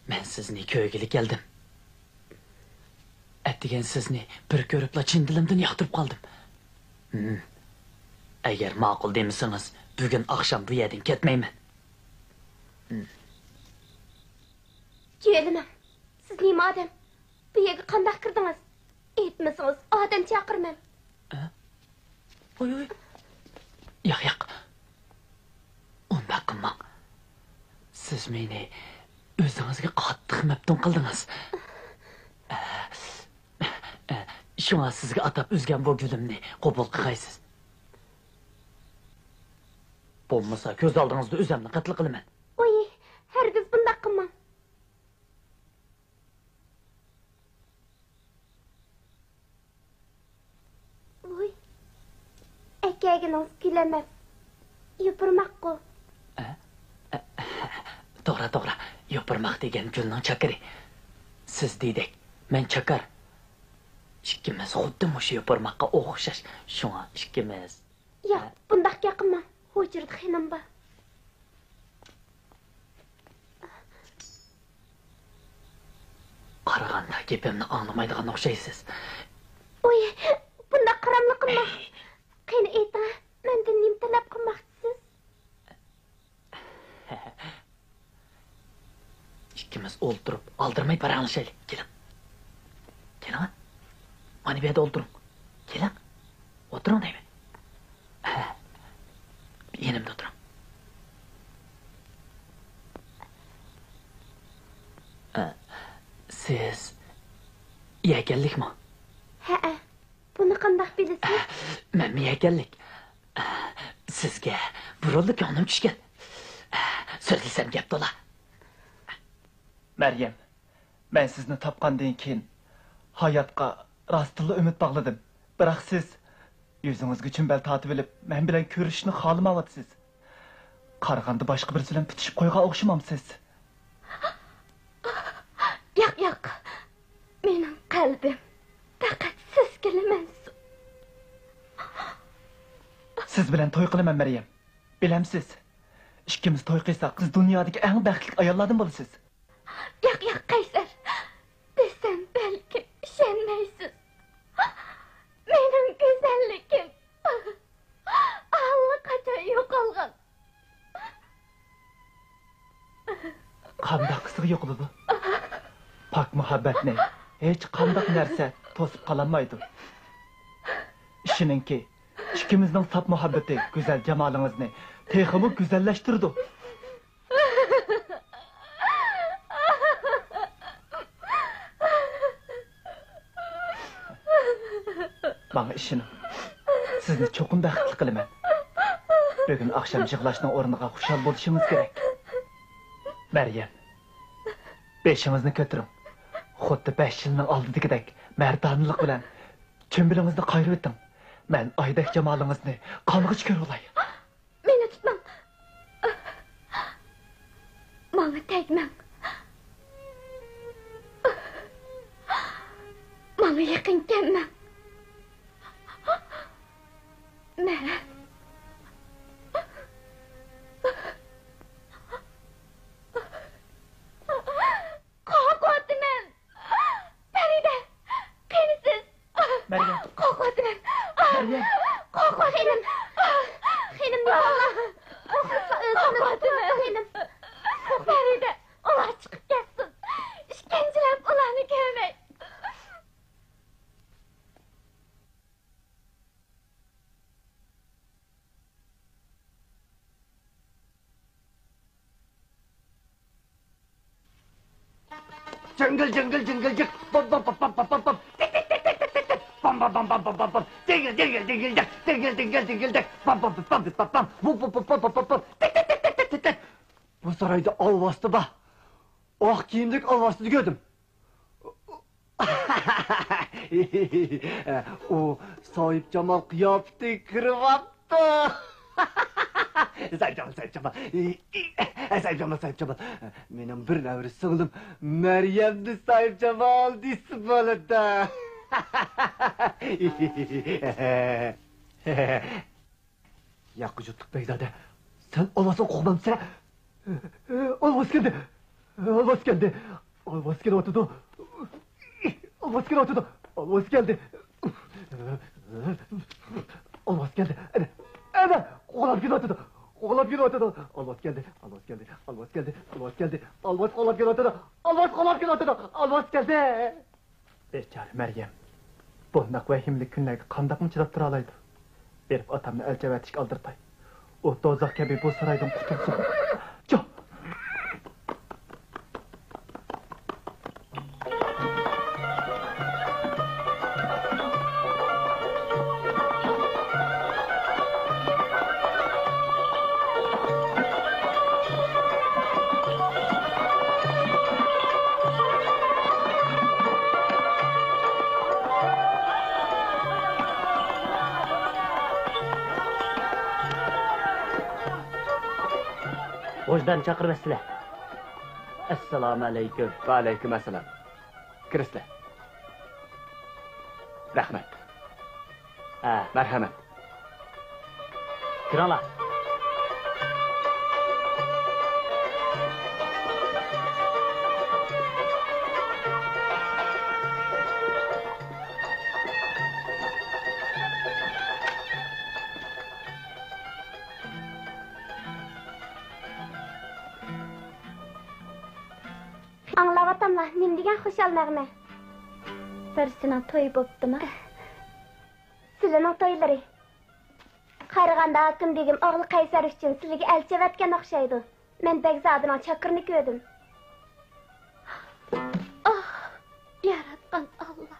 Men sizni ko'ygilik keldim. Atdigan sizni bir ko'ribla chin dilimdan yoqtirib qoldim. Agar ma'qul demisangiz, bugun oqshom bu yerdan ketmayman. Kelimem. Siz nima odam? Bu yerga qanday kirdingiz? Aytmasangiz, odam chaqirmam. Oy. Yo'q. Unda qilmang. Siz meni o'zingizga qattiq maftun qildingiz. Shunga sizga atab o'zgan bu gulimni qabul qilgaysiz. Bo'lmasa ko'z oldingizda o'zimni qatl qilaman. Oy, hergiz bunday qilmang. Oy. Ekaginiz gülemez. Yupurmakku. To'g'ri. Yopirmoq degan gulning chakiri. Siz deydek, men chakar. Ikkimiz xuddi mushu yopirmoqqa o'xshash. Shunga ikkimiz. Yo'q, bunday yaqinman. Hujrda xenim bor. Qaraganda gapimni anglamaydigan o'xshaysiz. Oy, bunday qaramli qilma. Qani ayting, mendan nima talab qilmoqchisiz? Ikkimiz o'ltirib, aldirmay paranglashaylik. Keling. Mana bu yerda o'ltiring. Keling. O'tiring deyman. Yenimda o'tiring. Siz yakanlikmi? Ha. Buni qanday bilasiz? Men yakanlik. Sizga burildi ko'nglim tushgan. So'zlasam gap to'la. Meryem, ben sizni topgandan keyin hayotga rostilla umid bog'ladim. Biroq siz yüzingizga chumbal tatib olib, men bilan ko'rishni xohlamayapsiz. Qaraganda boshqa birisi bilan bitishib qo'ygan o'xshamamsiz. Yo'q. Mening qalbim faqat sizga mansub. Siz bilan to'y qilaman Meryem. Bilamsiz, ikkimiz to'y qilsak, siz dunyodagi eng baxtli ayollardan bo'lasiz. Yo'q, Qaysar. Desem belki ishonmaysiz. Mening go'zalligim allaqachon yo'qolgan. Qanday qisig yo'q bu? Pak muhabbatni hech qanday narsa to'sib qolmaydi. Ishininki, ikkimizning saf muhabbati go'zal jamolingizni texmi go'zallashtirdi. Bana işini. Sizni çoxum baxtli qilaman. Bugün akşam yig'lashning o'rniga xushal bo'lishingiz kerak. Meryem, beshingizni ko'tiring. Xuddi 5 yilning oldidagidek mardonlik bilan chumbilingizni qayirib o'ting. Men oydek jamolingizni qong'ich ko'ra olay. Meni tutmang. Menga tegmang. Menga yaqin kelmang. Men Qo'rqotiman. Farida, qanisiz? Meryem. Qo'rqotiman. Meryem. Qo'rqotiman. Xenim nima? Qo'rqotiman. Farida, ular chiqib ketsin. Ishkenchilab ularni ko'rmay. Jingil jik bom bom bom bom bom bom bom tik tik tik tik tik tik bom bam bam bam bam bam bam bam. Dingil dingil dingil dek. Dingil dingil dingil dek. Bam bam bam bam bam. Bu bu bu bu bu bu. Tek tek tek tek tek tek. Bu sarayda alvastı ba. Oh giyimlik alvastı gördüm. O sahip Cemal kıyafeti kırıvattı. Sahip Cemal, Sahip Cemal. Sahip Cemal, Sahip Cemal. Benim bir nevri sığılım Meryem'di Sahip Cemal disi böyle da. Yakıcıtlık Beyzade. Sen olmasın kokmam sen. Olmaz geldi. Olmaz geldi. Olmaz geldi oturdu. Olmaz geldi oturdu. Olmaz geldi. Olmaz geldi. Evet. Oğlan geldi oturdu. Oğlan geldi oturdu. Olmaz geldi. Olmaz geldi. Olmaz geldi. Olmaz geldi. Olmaz oğlan geldi oturdu. Olmaz geldi oturdu. Olmaz geldi. Beçare Meryem. Bundak vahimli günlerge qandaq mı çırap tura alaydı? Berip atamni elçevetişk aldırtay. O dozak gibi bu saraydan kurtulsun. Çok. Hojdan chaqirmasizlar. Assalomu alaykum. Va alaykum assalom. Kirsizlar. Rahmat. Ha, Marhamat. kiringlar. Anlavatamlar, nim degan xushal nag'ma. Birisining to'yi bo'ptimi? Sizlarning to'ylari. Qaraganda Hakim begim o'g'li Qaysar uchun sizlarga elchivatgan o'xshaydi. Men Begzodining chaqirini ko'rdim. Oh, yaratgan Allah.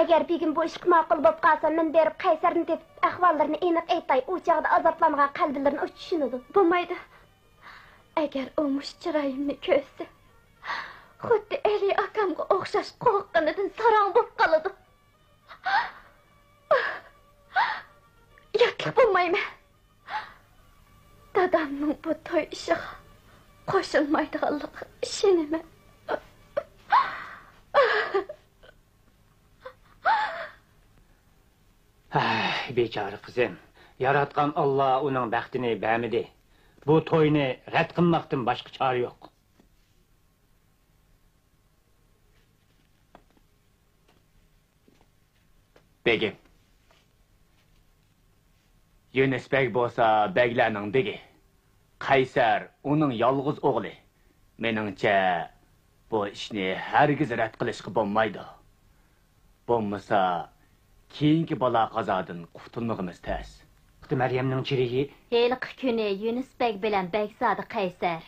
Agar begim bu ishga ma'qul bo'lib qolsa, men berib Qaysarni deb ahvollarini aniq aytay. U chaqda azoblangan qalblarini tushunadi. Bo'lmaydi. Agar u mush chiroyimni ko'rsa, xuddi Eli akamga o'xshash qo'rqqanidan sarong bo'lib qoladi. Yo'q, bo'lmayman. Dadamning bu to'y ishiga qo'shilmaydiganligi ishonaman. Bechora qizim. Yaratgan Allah uning baxtini bermidi. Bu to'yni rad qilmoqdan boshqa chora yo'q. Begim. Yunus beg bo'lsa, beglarning begi. Qaysar uning yolg'iz o'g'li. Meningcha bu ishni hargiz rad qilishga bo'lmaydi. Bo'lmasa, keyingi balo qazodan qutulmag'imiz tez. Maryamning chirigi Heliqi kuni Yunus beg bilan Begzodi Qaysar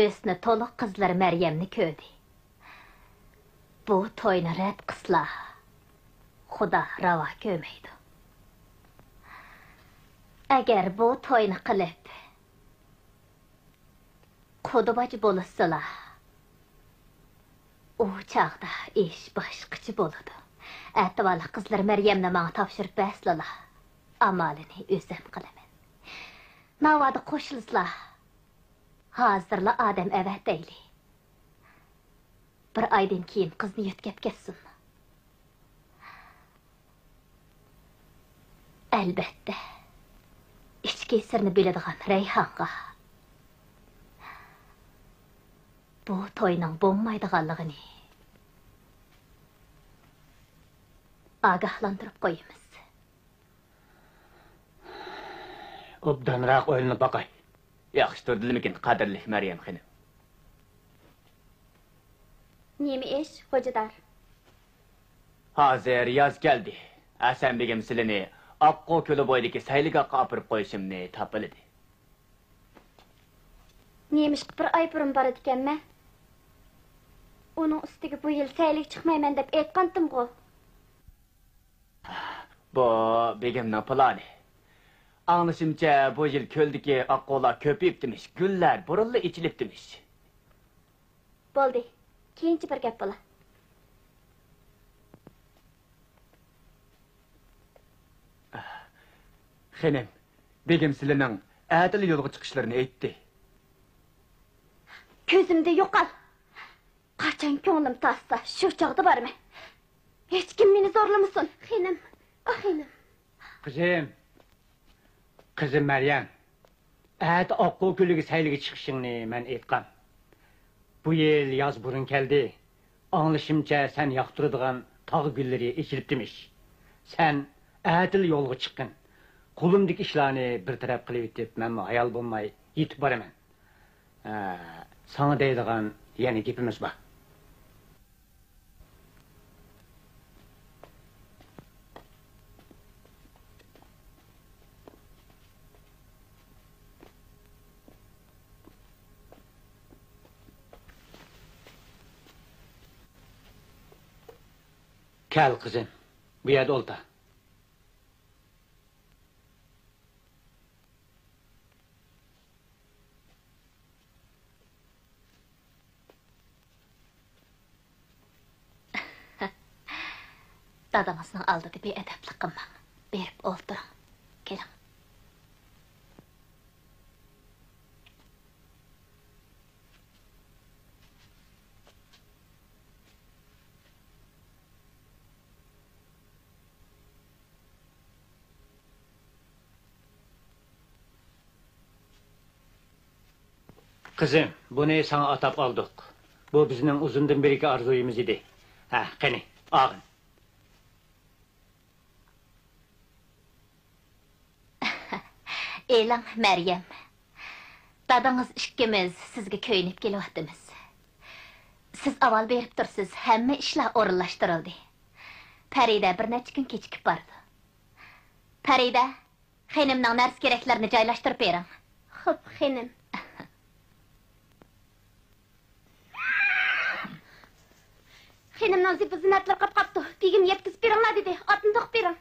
o'sni to'liq qizlar Maryamni ko'rdi. Bu to'yni rad qilsa, Xudo ravo ko'rmaydi. Agar bu to'yni qilib qudubachi bo'lsalar, u chaqda ish boshqacha bo'ladi. Atavali qizlar Maryamni menga topshirib bersalar, amalini o'zim qilaman. Navada qo'shilsizlar, hozirla odam avatayli. Bir oydan keyin qizni yetkab ketsin. Albatta, ichki sirni biladigan Rayhonga bu to'yning bo'lmaydiganligini agahlantirib qo'yamiz. obdanroq o'yinni boqay. Yaxshi turdilmikin, qadrli Maryam xonim. Nima ish, xo'jador? Hozir yoz keldi. Hasan begim silini Oqqo ko'li bo'yidagi sayliga qopirib qo'yishimni topildi. Nemish bir oy burun bor ekanman. Uning ustiga bu yil saylik chiqmayman deb aytgandim-ku. Bu begimning plani. Anlaşımca bu yıl köldeki akkolar köpüyüp demiş, güller burunlu içilip demiş. Bo'ldi. Keyinchi bir gap bo'la. Xenem, begim sizlarning adil yo'lga chiqishlarini aytdi. Ko'zimda yo'qol. Qachon ko'nglim tassa, shu chog'da borman. Hech kim meni zo'rlamasin. Xenim, xenim. Kızım Meryem. Ət Akko Gölü'ge saylığı çıkışını mən etqam. Bu yıl yaz burun geldi. Anlaşımca sen yaktırdığın tağ gülleri ekilip demiş. Sen adil yolga çıkkın. Kolumdaki işlerini bir taraf kılıp etip mən hayal bulmay yitip baraman. Sana deydiğin yeni gipimiz var. Gel kızım, bu yerde ol da. Dadamızın aldığı bir edepli kımma. Berip oldu. Gelin. Kızım, bunu sana atap aldık. Bu bizim uzundan beriki arzuyumuz idi. Qani, ağın. Elan Meryem. Dadаңыз ikkimiz sizga köynüp kelyaptimiz. Siz aval berip tursiz, hamma ishlar o'rinlashtirildi. Farida bir necha kun kechikib bordi. Farida, xenimning nars keraklarini joylashtirib bering. Xo'p, xenim. Xenimning zipi zinatlar qap qapti. Begim yetkizib beringlar dedi. Otni to'qib bering.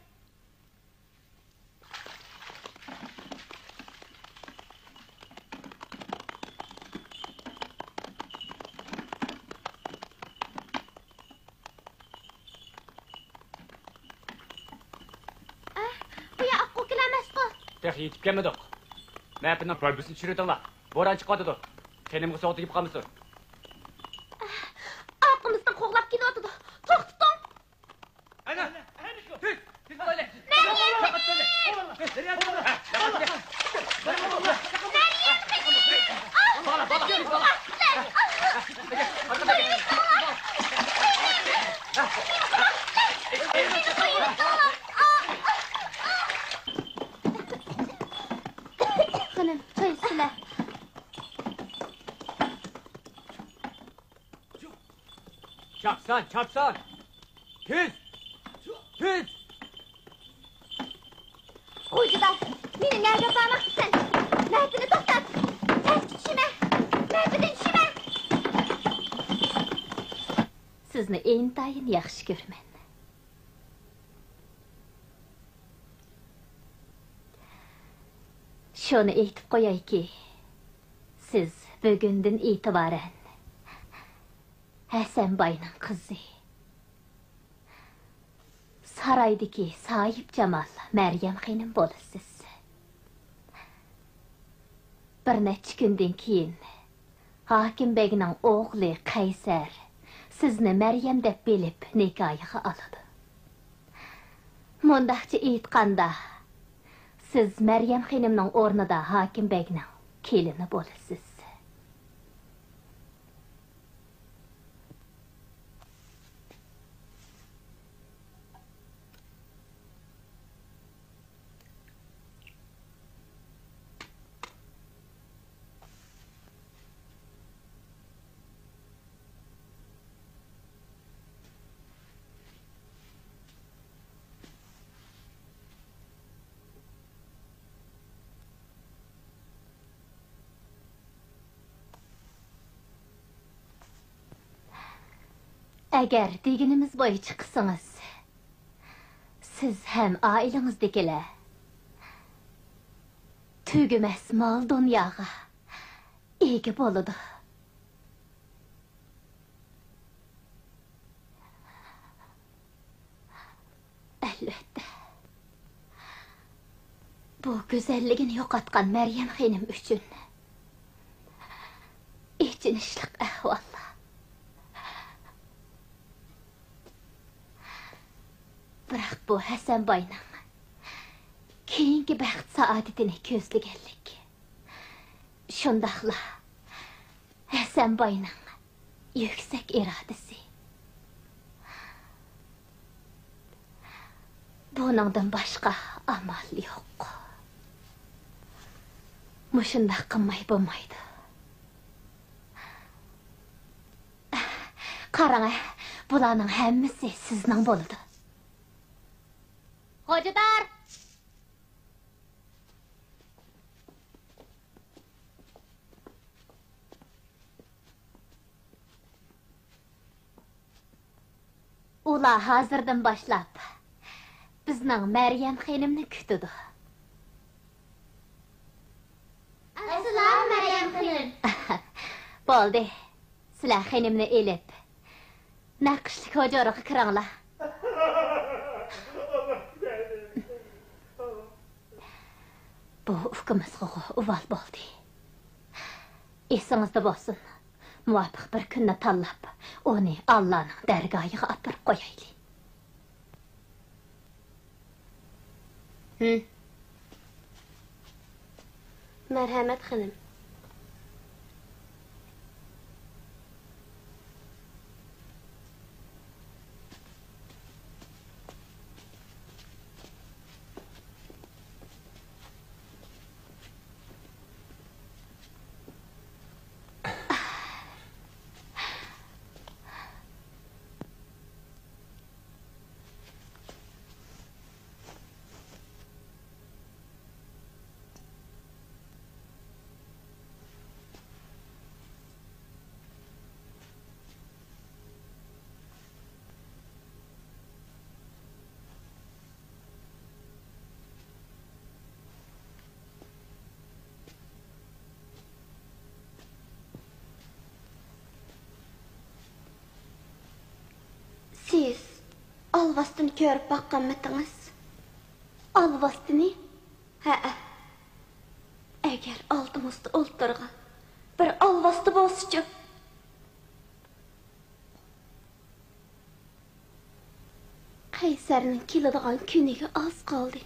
Tek yetip gelmedik. Mapinin probüsünü çürüdünler. Boran çıkardıdı. Xenimge soğutu gibi kalmışsın. Arkamızdan qo'g'lab kelyapti. To'xtating. Ana! Tüz! Tüz böyle! Xenim, choy sizlar. Çapsan, çapsan! Tüz! Tüz! Qo'ydilar. Meni nega bormoqchisan? Nafini to'xtat. Pastga tushma. Nafidan tushma. Sizni intayin yaxshi ko'raman. Şunu aytib qo'yayki, siz bugundan e'tiboran Hasanboyning qizi, saraydagi Soyib Jamol Maryam xonim bo'lasiz. Bir necha kundan keyin Hokimbegning o'g'li Qaysar sizni Maryam deb bilib nikohiga oladi. Mundaqcha aytganda, siz Maryam xonimning o'rnida Hokimbegning kelini bo'lasiz. Agar deganimiz bo'yicha qilsangiz, siz hem ailenizdekiler tügümez mal dunyaga ege boludu. Elbette. Bu güzelligini yo'qotgan Meryem xanim uchun ichinishliq ahvol. Biroq bu Hasanboyning keyingi baxt saodatini ko'zlaganlik. Shundaqla Hasanboyning yuksak irodasi. Buningdan boshqa amal yo'q. Mushundaq qilmay bo'lmaydi. Qarang, bularning hammasi sizning bo'ladi. Ho'jador! Ular hozirdan boshlab bizning Meryem xonimni kutadi. Assalomu Meryem xonim. Bo'ldi. Sizlar xonimni elib naqshli hujraga kiringlar. Bu ukimizga uval bo'ldi. Esingizda bo'lsin. Muvafiq bir kunni tanlab, uni Allohning dargohiga olib qo'yaylik. Merhamet hanım. Siz alvastını görüp bakkanmıdınız? Alvastını? Ha. Eğer altımızda oldurgan bir alvastı bolsucu. Kaysar'ın kiladigan kuniga az kaldı.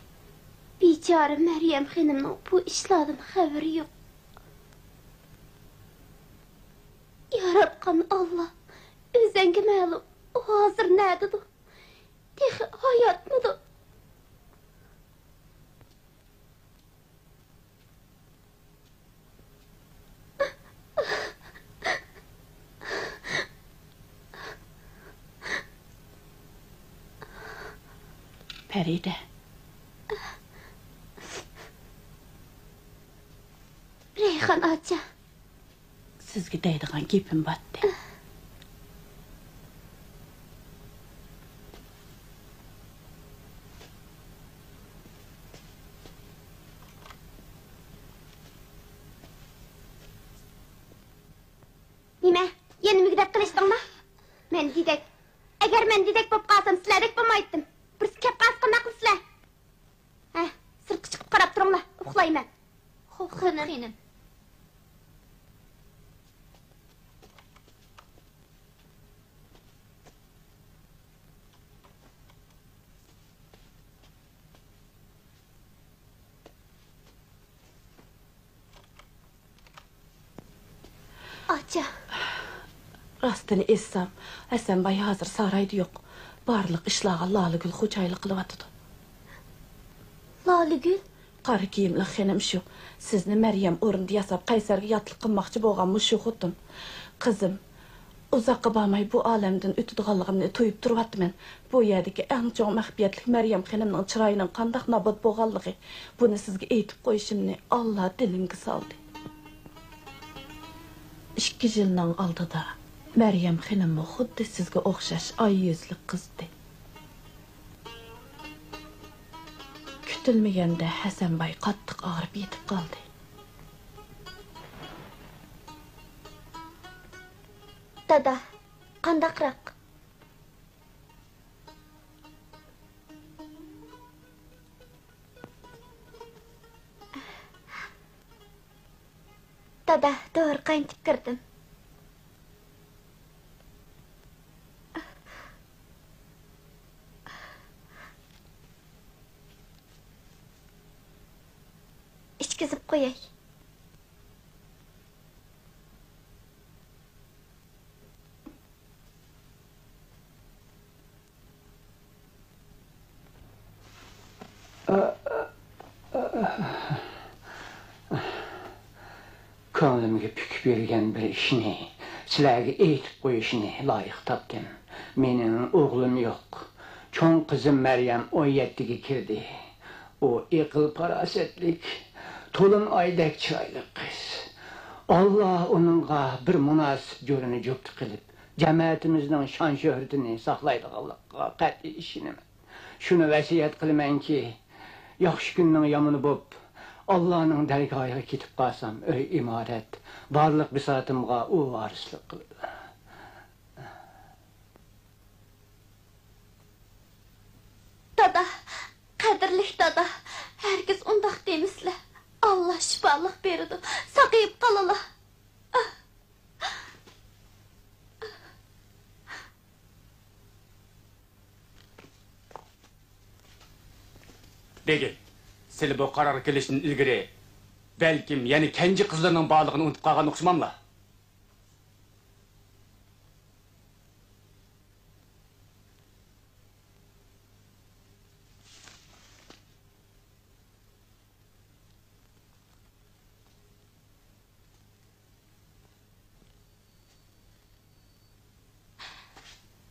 Biçare Meryem hanımның bu işlerden haberi yok. Yaratkan Allah özenge ma'lum. O hazır nerededir? Tehi hayat mıdır? Feride. Reyhan acha. Sizga deydigan gapim batdi. Nima? Yeni migrat qilishdingmi? Men didek. Agar men didek bo'lib qolsam, sizlardek bo'lmaydim. Bir kep qasqina qilsizlar. Ha, sirtqa chiqib qarab turinglar. Uxlayman. Xo'p, xonim. Acha. Rastını etsam, Hasanboy hozir sarayda yo'q. Barliq ishlaga Loligul xo'jaylik qilyapti. Loligul? Qari kiyimli xonim shu. Sizni Meryem o'rinda yasab Qaysarga yotliq qilmoqchi bo'lgan shu xotin. Qizim, uzoqqa bormay bu olamdan o'tadiganligimni to'yib turyapman. Bu yerdagi eng chong maxfiyatlik Meryem xonimning chiroyining qanday nobod bo'lganligi, buni sizga aytib qo'yishimni Alloh dilimga soldi. 2 yilning oldida Meryem xonim xuddi sizga o'xshash oy yuzli qizdi. kutilmaganda Hasanboy qattiq og'rib yetib qoldi. Dada, qandaqroq? Dada, doğru qaytib kirdim. İçkizib qo'yay. Ko'nglimga puk bergan bir ishni sizlarga aytib qo'yishni loyiq topgan. Mening o'g'lim yo'q. Cho'ng qizim Maryam 17 ga kirdi. O aql farosatlik, to'lin oydak chiroyli qiz. Alloh uningga bir munosib jo'rini juft qilib, jamoatimizning shon shuhratini saqlaydiganlikqa qat'iy ishonaman. Shuni vasiyat qilamanki, yaxshi kunning yomoni bo'lib, Allah'ın dergahına ketib qalsam, öy imorat, barliq bisotimga u varislik qildi. Dada, qadrli dada, herkes undaq demisler. Allah şifalık berdi, saqayıp qalala. Begim, seni bu karar kelişinin ilgiri, belkim yani kendi kızlarının bağlılığını unutup kalgan okşamamla.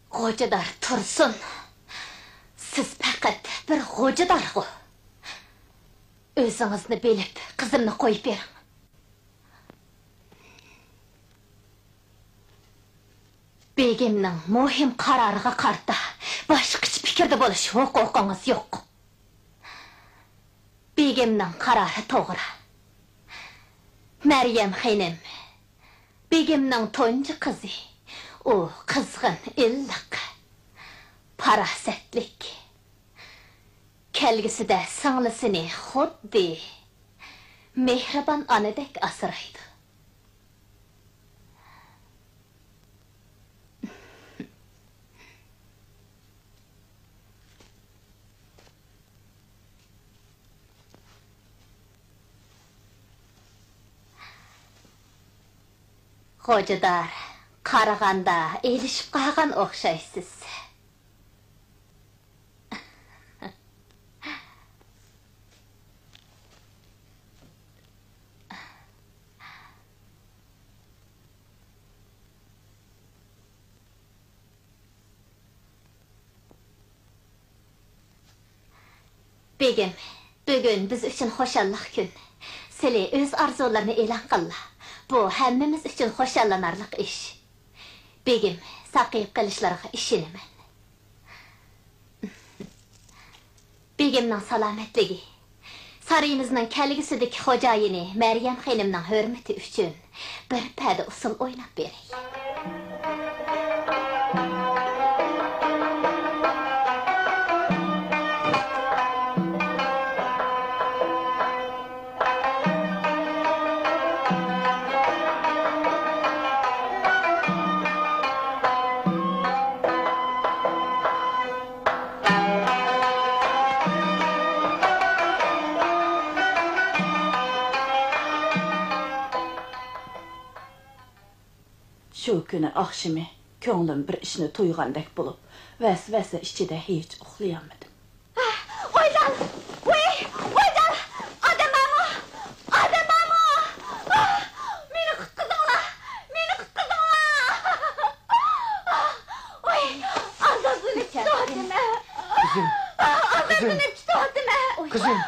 Hocadar Tursun, siz fakat bir hocadar o. Özünüzni bilip, kızımni qo'yib bering. Begimning muhim qaroriga qarta boshqacha fikrda bo'lish huquqingiz yo'q. Begimning qarori to'g'ri. Maryam xonim, Begimning tunji qizi. O qizg'in, illiq, farosatlik. Kelgisida singlisini xuddi mehribon onadek asraydi. Hocadar, qaraganda elishib qolgan o'xshaysiz. Begim, bugün biz üçün xoşallıq gün. Sili öz arzularını e'lon qildi. Bu hammamiz üçün xoşallanarlıq ish. Begim, saqayib qilishlarga ishonaman. Begimning salomatligi, sarayimizning kelgusidagi xo'jayini Maryam xonimning hurmati uchun bir pada usul o'ynab beray. Şu günü akşamı ko'nglim bir ishni to'ygandek bo'lib, vasvasa ichida hech uxlayolmadim. Oydan! Oydan! Adamamo! Adamamo! Meni qutqizinglar! Meni qutqizinglar! Oy, azobini tutdimi? Kızım. Azobini tutdimi? Kızım.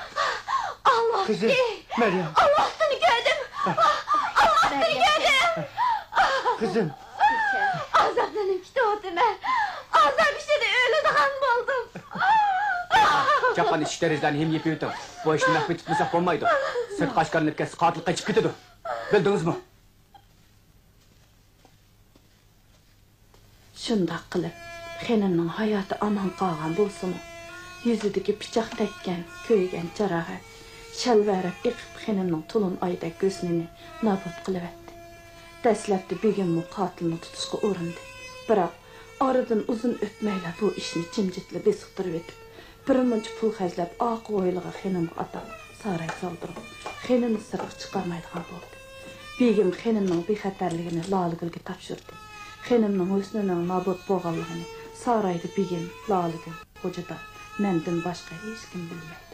Allah! Kızım. Meryem. Allah seni gördüm! Allah seni gördüm! Kızım. Azoblanib ketdim. Azob ichida o'ladigan bo'ldim. çaqqan eshik derazlarni hem yepib o'ting. Bu ishni naq bitib tutmasak bo'lmaydi. Sirtqa oshkoranib ketsa qotil qochib ketadi. Bildingizmi? Shundoq qilib, xenimning hayoti aman qolgan bo'lsa-mu, yuzidagi pichoq tekkan, ko'ygan jarohat, shalvarab iqib xenimning tulun oyda ko'znini nobud qilib etdi. Dastlabda begimmi qotilni tutishga urindi. Biroq oradan uzun o'tmayla bu ishni jimjitli besiqtirib etib, birmuncha pul xajlab oq o'yliga xenimga atab saray soldirib, xenimni sirg'i chiqarmaydigan bo'ldi. Begim xenimning bexatarligini Loligulga topshirdi. Xenimning husnining nobud bo'lganligini sarayda begim, Loligul, xo'jadan mendan boshqa hech kim bilmaydi.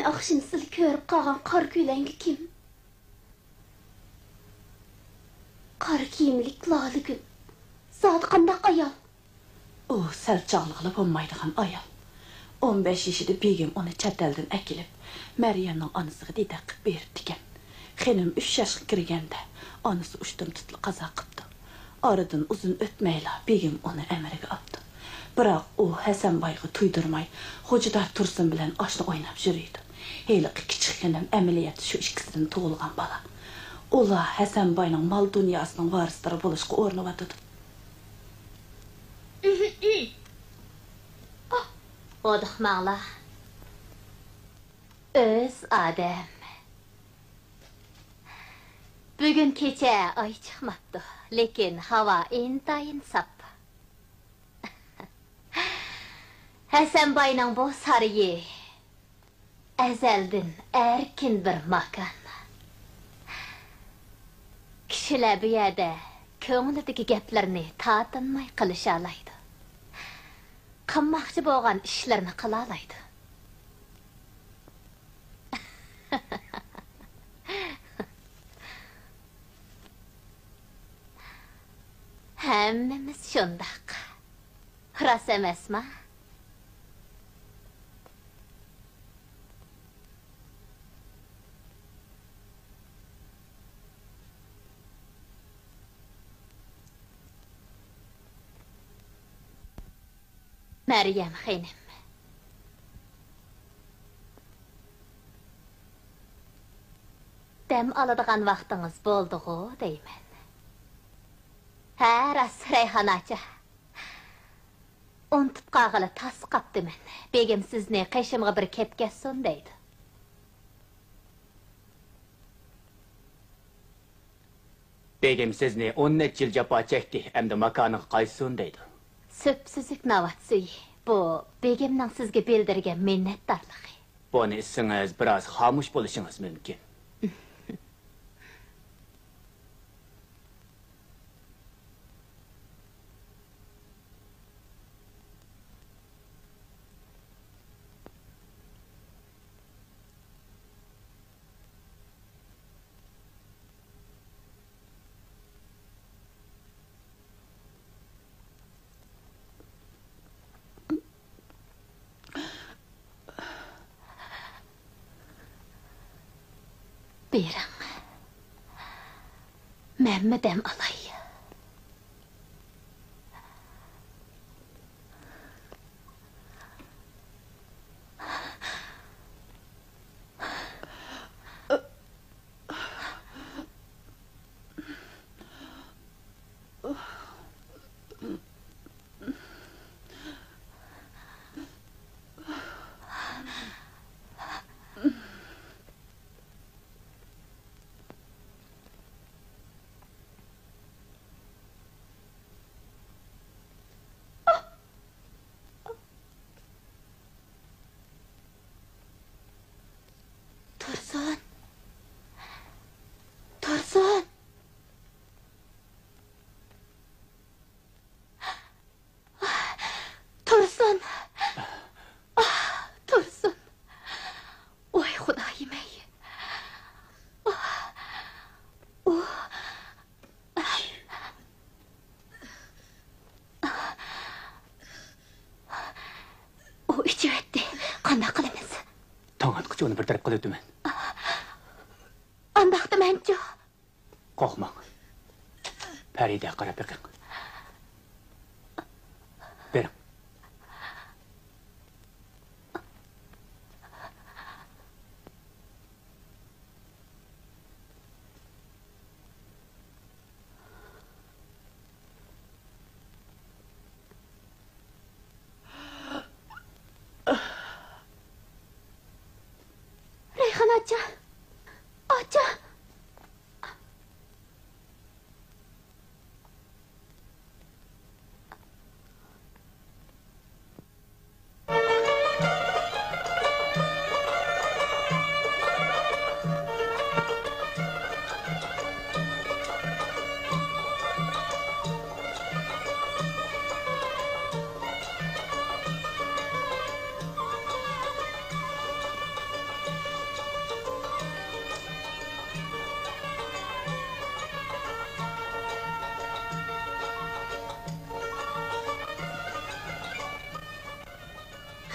Akşamsız körüp kalan kar kölengi kim? Kar kiyimlik Loligul. Zat qandaq ayal. O sel canlıqlı olmaydigan ayal. 15 yaşında begim onu chet eldan akilib, Maryamning onasiga deda qilib beribdikan. Xenim 3 yoshga kirganda onasi ushtum tutli qazo qildi. Oradan uzun o'tmayla begim onu amriga oldi. Biroq u Hasanboyga tuydirmay, Xo'jador Tursun bilan oshna o'ynab yuriydi. Heyli kichikkanim amaliyat shu ikkisidan tug'ilgan bola. Ular Hasanboyning mol dunyosining varislari bo'lishga o'rnayotdi. Oduqmaqla. Öz adam. Bugün kecha ay chiqmabdi, lekin havo intayin sap. Hasanboyning bu sariyi azaldan erkin bir makan. Kishilar bu yerda ko'nglidagi gaplarni tatinmay qilisha oladi. Qilmoqchi bo'lgan ishlarni qila oladi. Hammamiz shundoq. Rost emasmi? Maryam xenim. Dam oladigan vaqtingiz bo'ldi-ku, deyman. Ha, ras Rayhonacha. Unutib qolg'ili tas qaptiman. Begim sizni qishimga bir ketkazsin deydi. Begim sizni 10 yil jafo chekdi, endi makoniga qaytsin deydi. Söpsüzük navatsuy. Bu begimning sizga bildirgan minnatdorligi. Buni isingiz biroz xomush bo'lishingiz mumkin. Bering. Men dam olay. ötümen. Andaqda məncu. Qorxmang. Farida qarab beqing. Bering. Reyhan acha. Acha.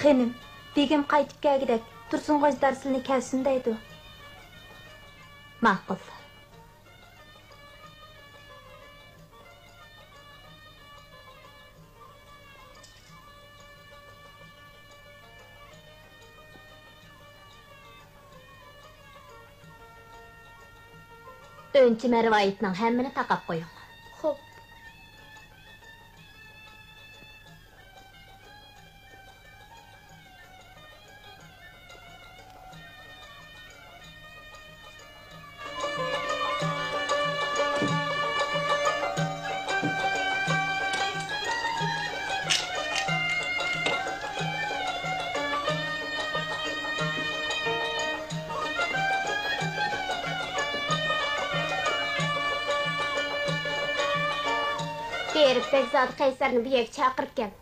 Xenim, begim qaytib kelgidek, Tursun qo'z darsini kelsin deydi. Ma'qul. Önce mervayetinin hemmini taqab qo'ying. Xo'p. Berip Bekzat Qaysarni bu yerga chaqirgan.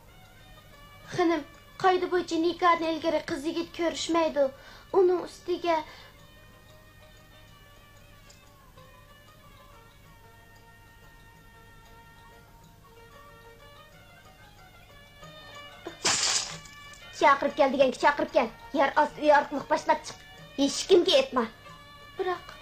Xonim, qoida bo'yicha nikohdan ilgari qiz yigit ko'rishmaydi. Uning ustiga chaqirib kel deganga chaqirib kel. Yer osti uy orqali boshlab chiq. Hech kimga aytma. Biroq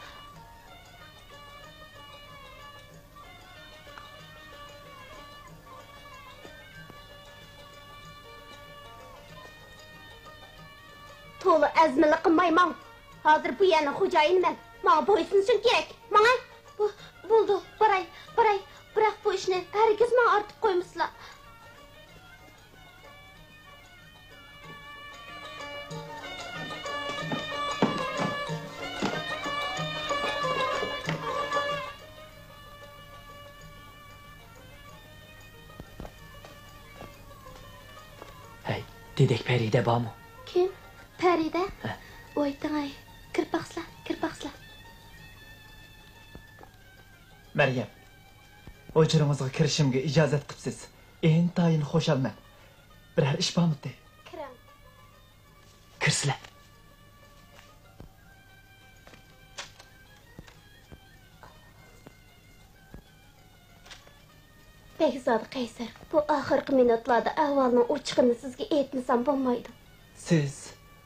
to'la azmili qilmayman. Hozir bu yana xo'jayinman. Menga bo'ysunsin kerak. Menga bo'ldi. Baray. Biroq bu ishni hargiz menga ortib qo'ymaslar. Hey, dedek Farida bormi? Kim? Farida? Oytangay, kirpaqslar. Maryam, o'chiringizga kirishimga ijozat qilibsiz. Intayin xo'shalman. Biror ish bormi? Kiring. Kirsizlar. Bekzat Qaysar, bu oxirgi minutlarda ahvolni ochiqini sizga aytmasam bo'lmaydi. Siz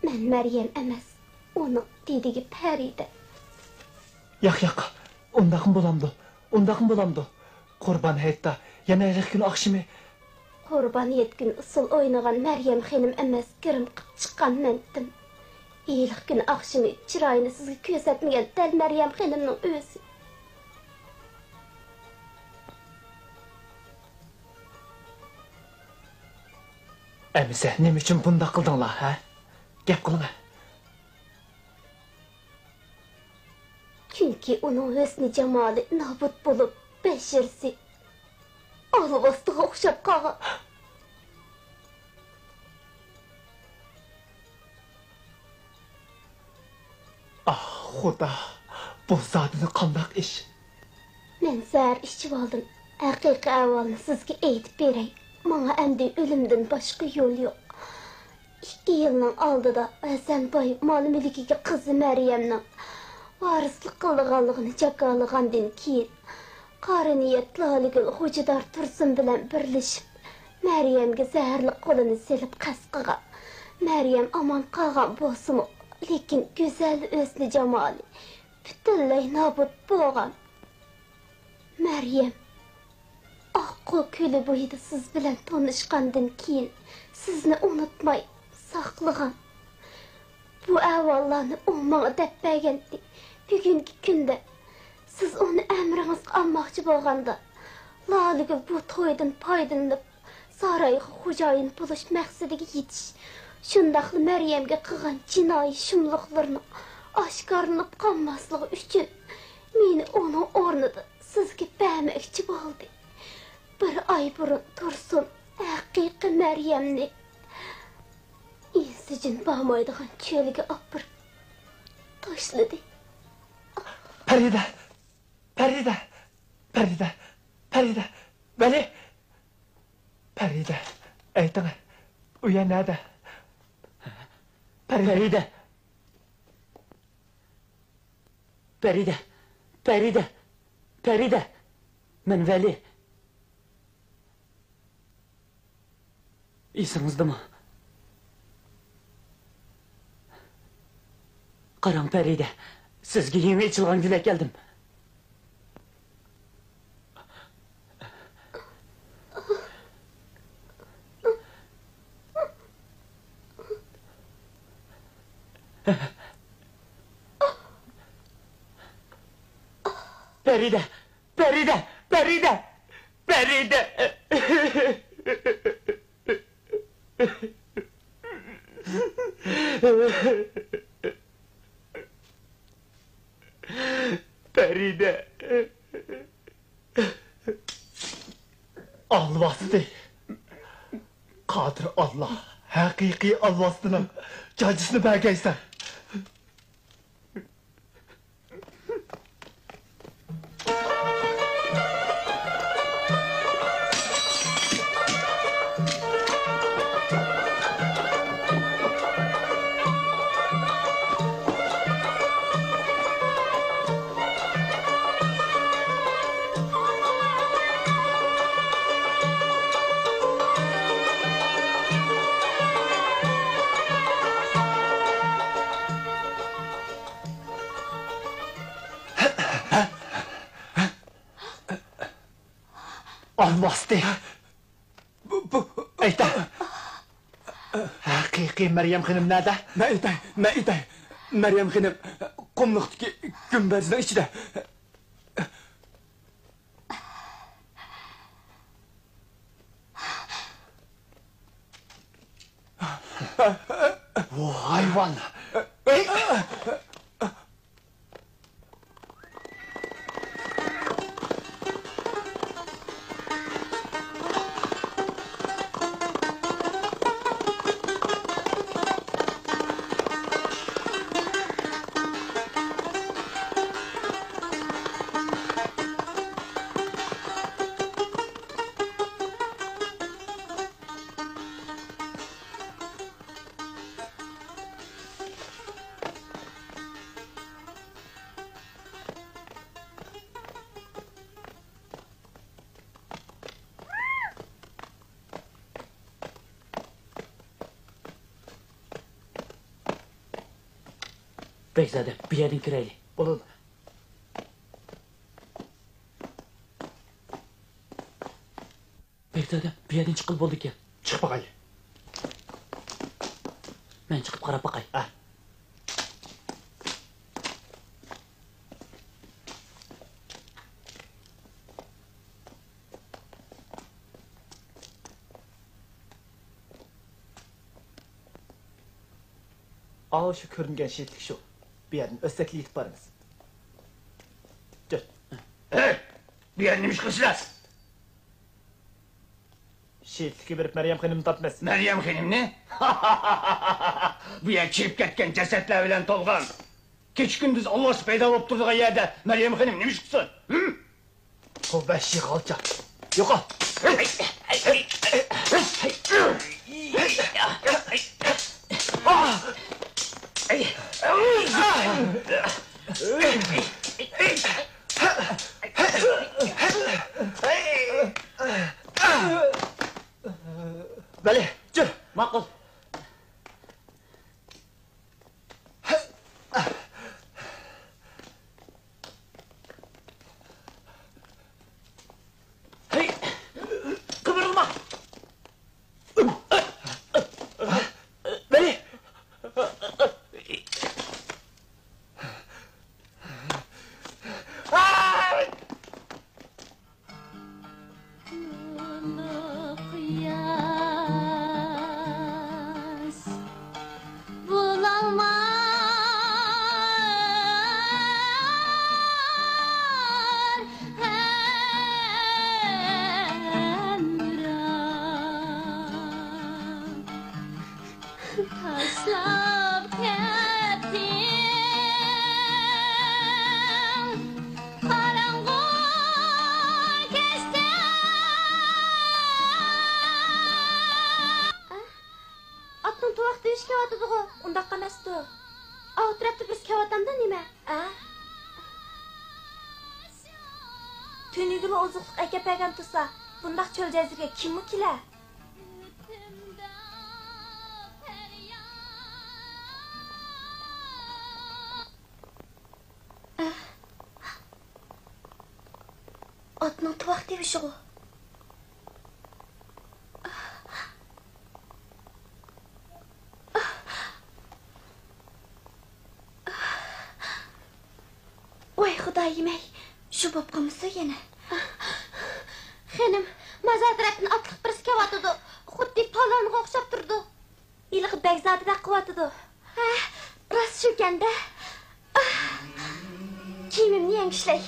Men Maryam emas, uning dedigi Farida. yo'q, undaqim bo'lamdi. Qurban hayitda yana ilk kun oqshimi Qurban yetkin usul o'ynagan Maryam xonim emas, kirim qilib chiqqan mendim. İlk gün akşamı çırayını sizga ko'rsatmagan dal Maryam xonimning o'zi. Əmizə, nəm üçün bunda qıldınlar, hə? Gəp qılına. Çünki onun hüsnü cemali nabut bulup beşirsi. Alıbastığa oxşab qağa. Ah, Xuda, bu zadını qandaq iş. Men zər işçi aldım. Haqiqi ahvalını sizga aytib beray. Mana endi ölümdən başqa yol yo'q. 2 yılның aldıda Hasanboy mal mülkiga qizi Maryamning varislik qilganligini jakalagandan keyin qariniyat Laligul Xo'jador Tursun bilan birlashib Maryamga zaharli qo'lini selib qasqiga. Maryam aman qolgan bo'lsa-mu, lekin go'zal o'sni jamoli butunlay nobud bo'lgan. Maryam, oqqu ko'li bo'yida siz bilan tanishgandan keyin sizni unutmay saqlagan. Bu ahvollarni u menga deb bergandi. Bugungi kunda siz uni amringizga olmoqchi bo'lganda, Lolaga bu to'ydan foydalanib sarayga xo'jayin bo'lish maqsadiga yetish, shundaqli Maryamga qilgan jinoiy shumliqlarni oshkorlanib qolmasligi uchun meni uning o'rnida sizga bermoqchi bo'ldi. Bir oy burun Tursun haqiqiy Maryamni insijin bo'lmaydigan cho'lga opir tashladi. Farida, Farida, Farida, Farida, Vali, Farida, ayting, u yerda? Farida, Farida, Farida, Farida, men Vali. Esingizdami? Qarang Farida, sizga yangi ichilgan gul keldim. Farida, Farida, Farida, Farida. Farida. Alvasti. Qodir Allah, haqiqiy Alvastining jajisini bergaysan. Alvasti. Ayta. Haqiqiy Maryam xonim nerede? Ma aytay. Maryam xonim qumliqdagi gumbazning ichida. Bu hayvan. Bekzade, bir yerin kireyli. Olur. Bekzade, bir yerden çıkıp oldu ki. Çık bakayım. Ben çıkıp qarab bakay. Ha. Al şu görüngen şehitlik şu. Bir yerden östekli yitip barınız. Gel. Bir yerinimiş kızlar. Şehitlik'i verip Meryem Hanım'ı tapmaz. Meryem Hanım ne? Bu yer çiğip ketken cesetler bilen tolgan. Keç gündüz Allah'sı peyda olup durduğu yerde Meryem Hanım nemiş kızın? Hı? O beşi kalça. Yok o. Vali, dur. Maqul. Tönügülü ozuqluq əkepergen tutsa, bundaq çöl cəzirge kim mi kiler? Atının tuvaq devişi o. Oy Xudayım ey, şu babqamızı yine. Xenim, mazar tarafını atlık birisi kevatıdı. Xuddi talanı oxşap durdu. İliği Begzadi da kıvatıdı. Rast şükende. Kiyimimni yengişley.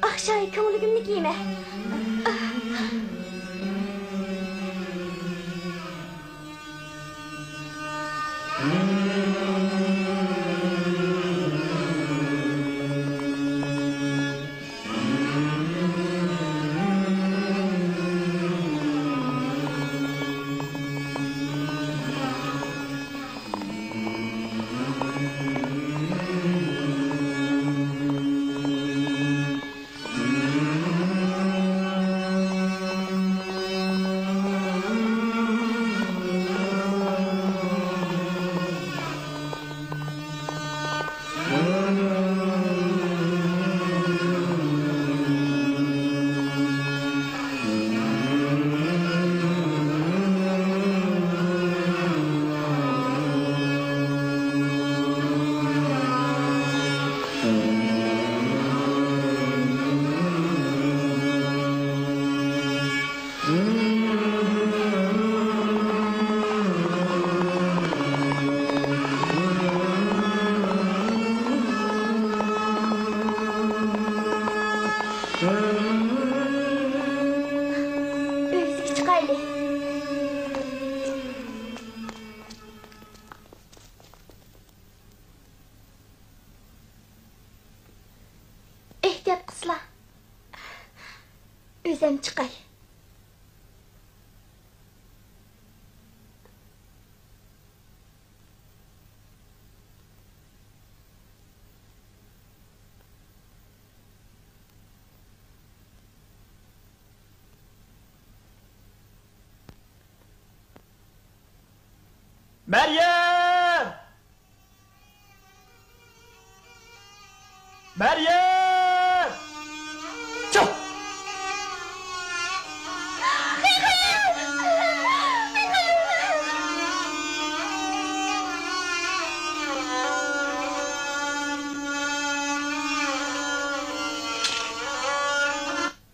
Akşayı köngülügümni giyme. Ehtiyat kızlar. Özem çıkay. Meryem! Meryem! Çık!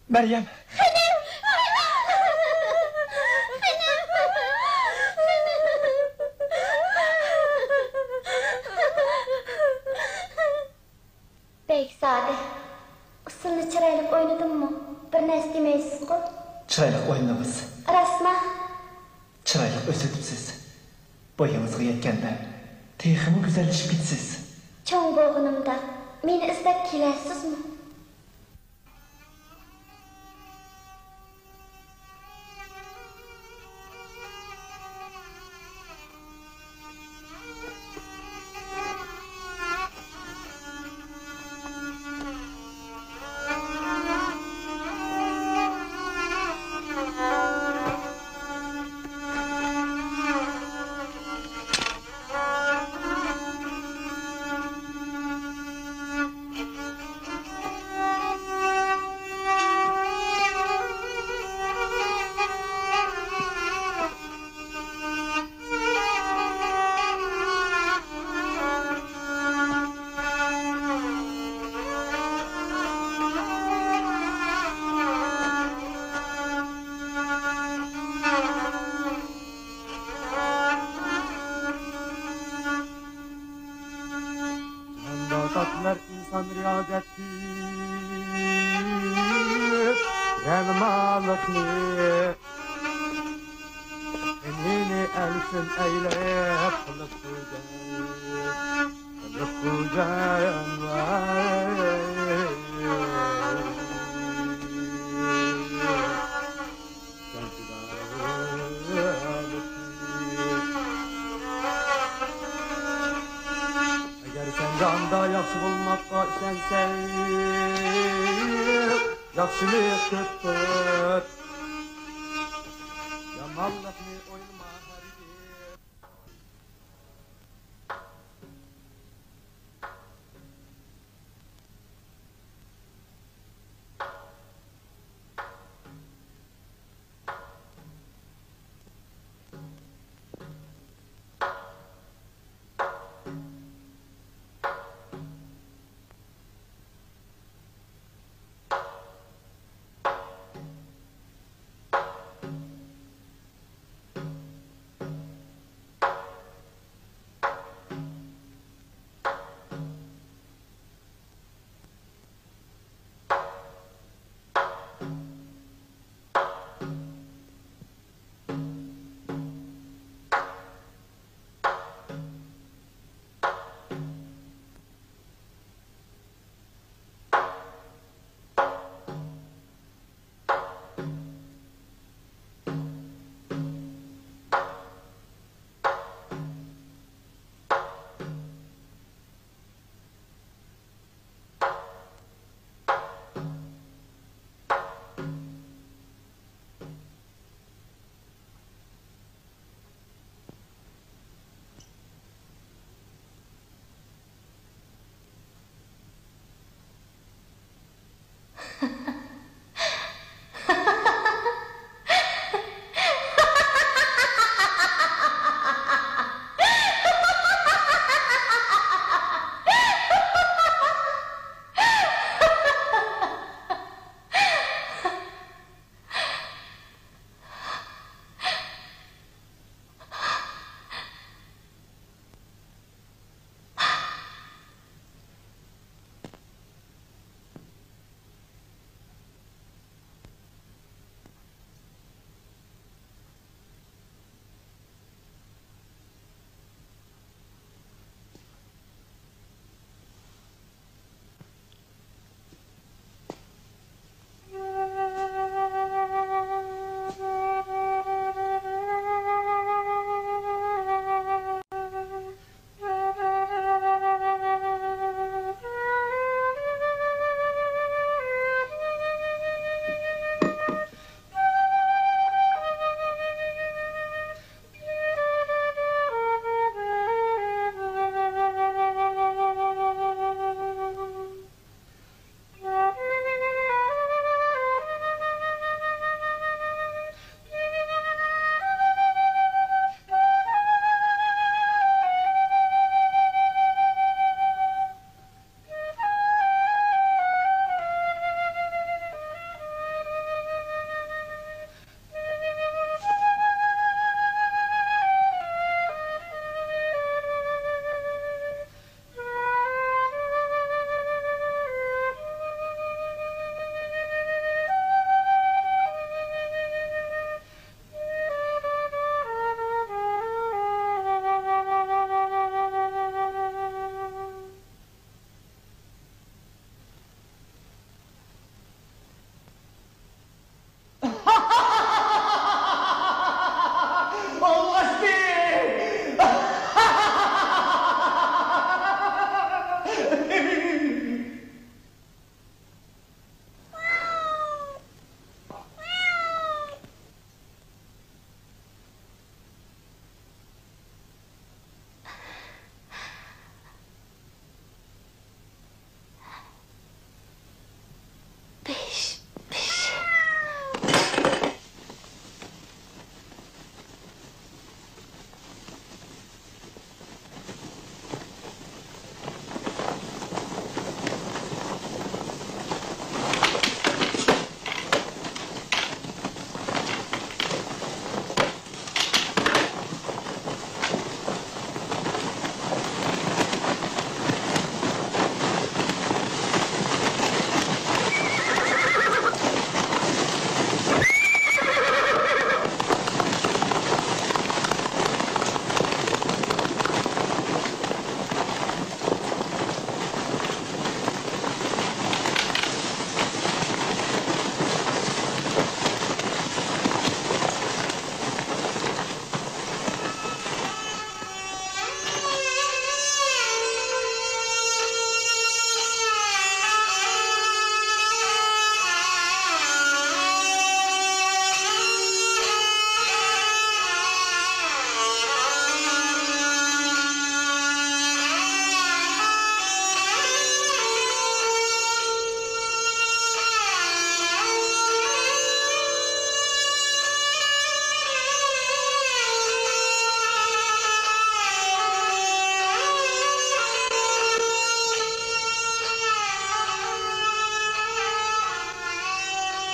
Meryem! Begzade, ısılını çıraylık oynadın mı? Bir ne demeysiz ko? Çıraylık oynadınız. Rasma? Çıraylık özüdüpsiz. Boyunuzga yetkende teximi güzelleşip gitsiz. Çoğun boğunumda meni izlep kelersiz mi? Tatlar insan riyadettir, yanmalıklı. Kendini elsin eylep kılıp Eğer sen canda yaxşı bulmakka işensek, Yaxşılık köpüt. Yamanlıkni oylama haridi.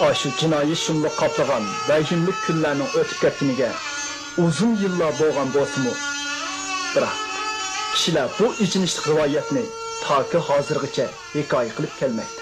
Aşı cinayi şumlu kaplagan vahimlik kunlarning o'tib ketganiga uzun yillar bo'lgan bo'lsa-mu, biroq kishilar bu ichinishli rivoyatni toki hozirgacha hikoya qilib kelmoqda.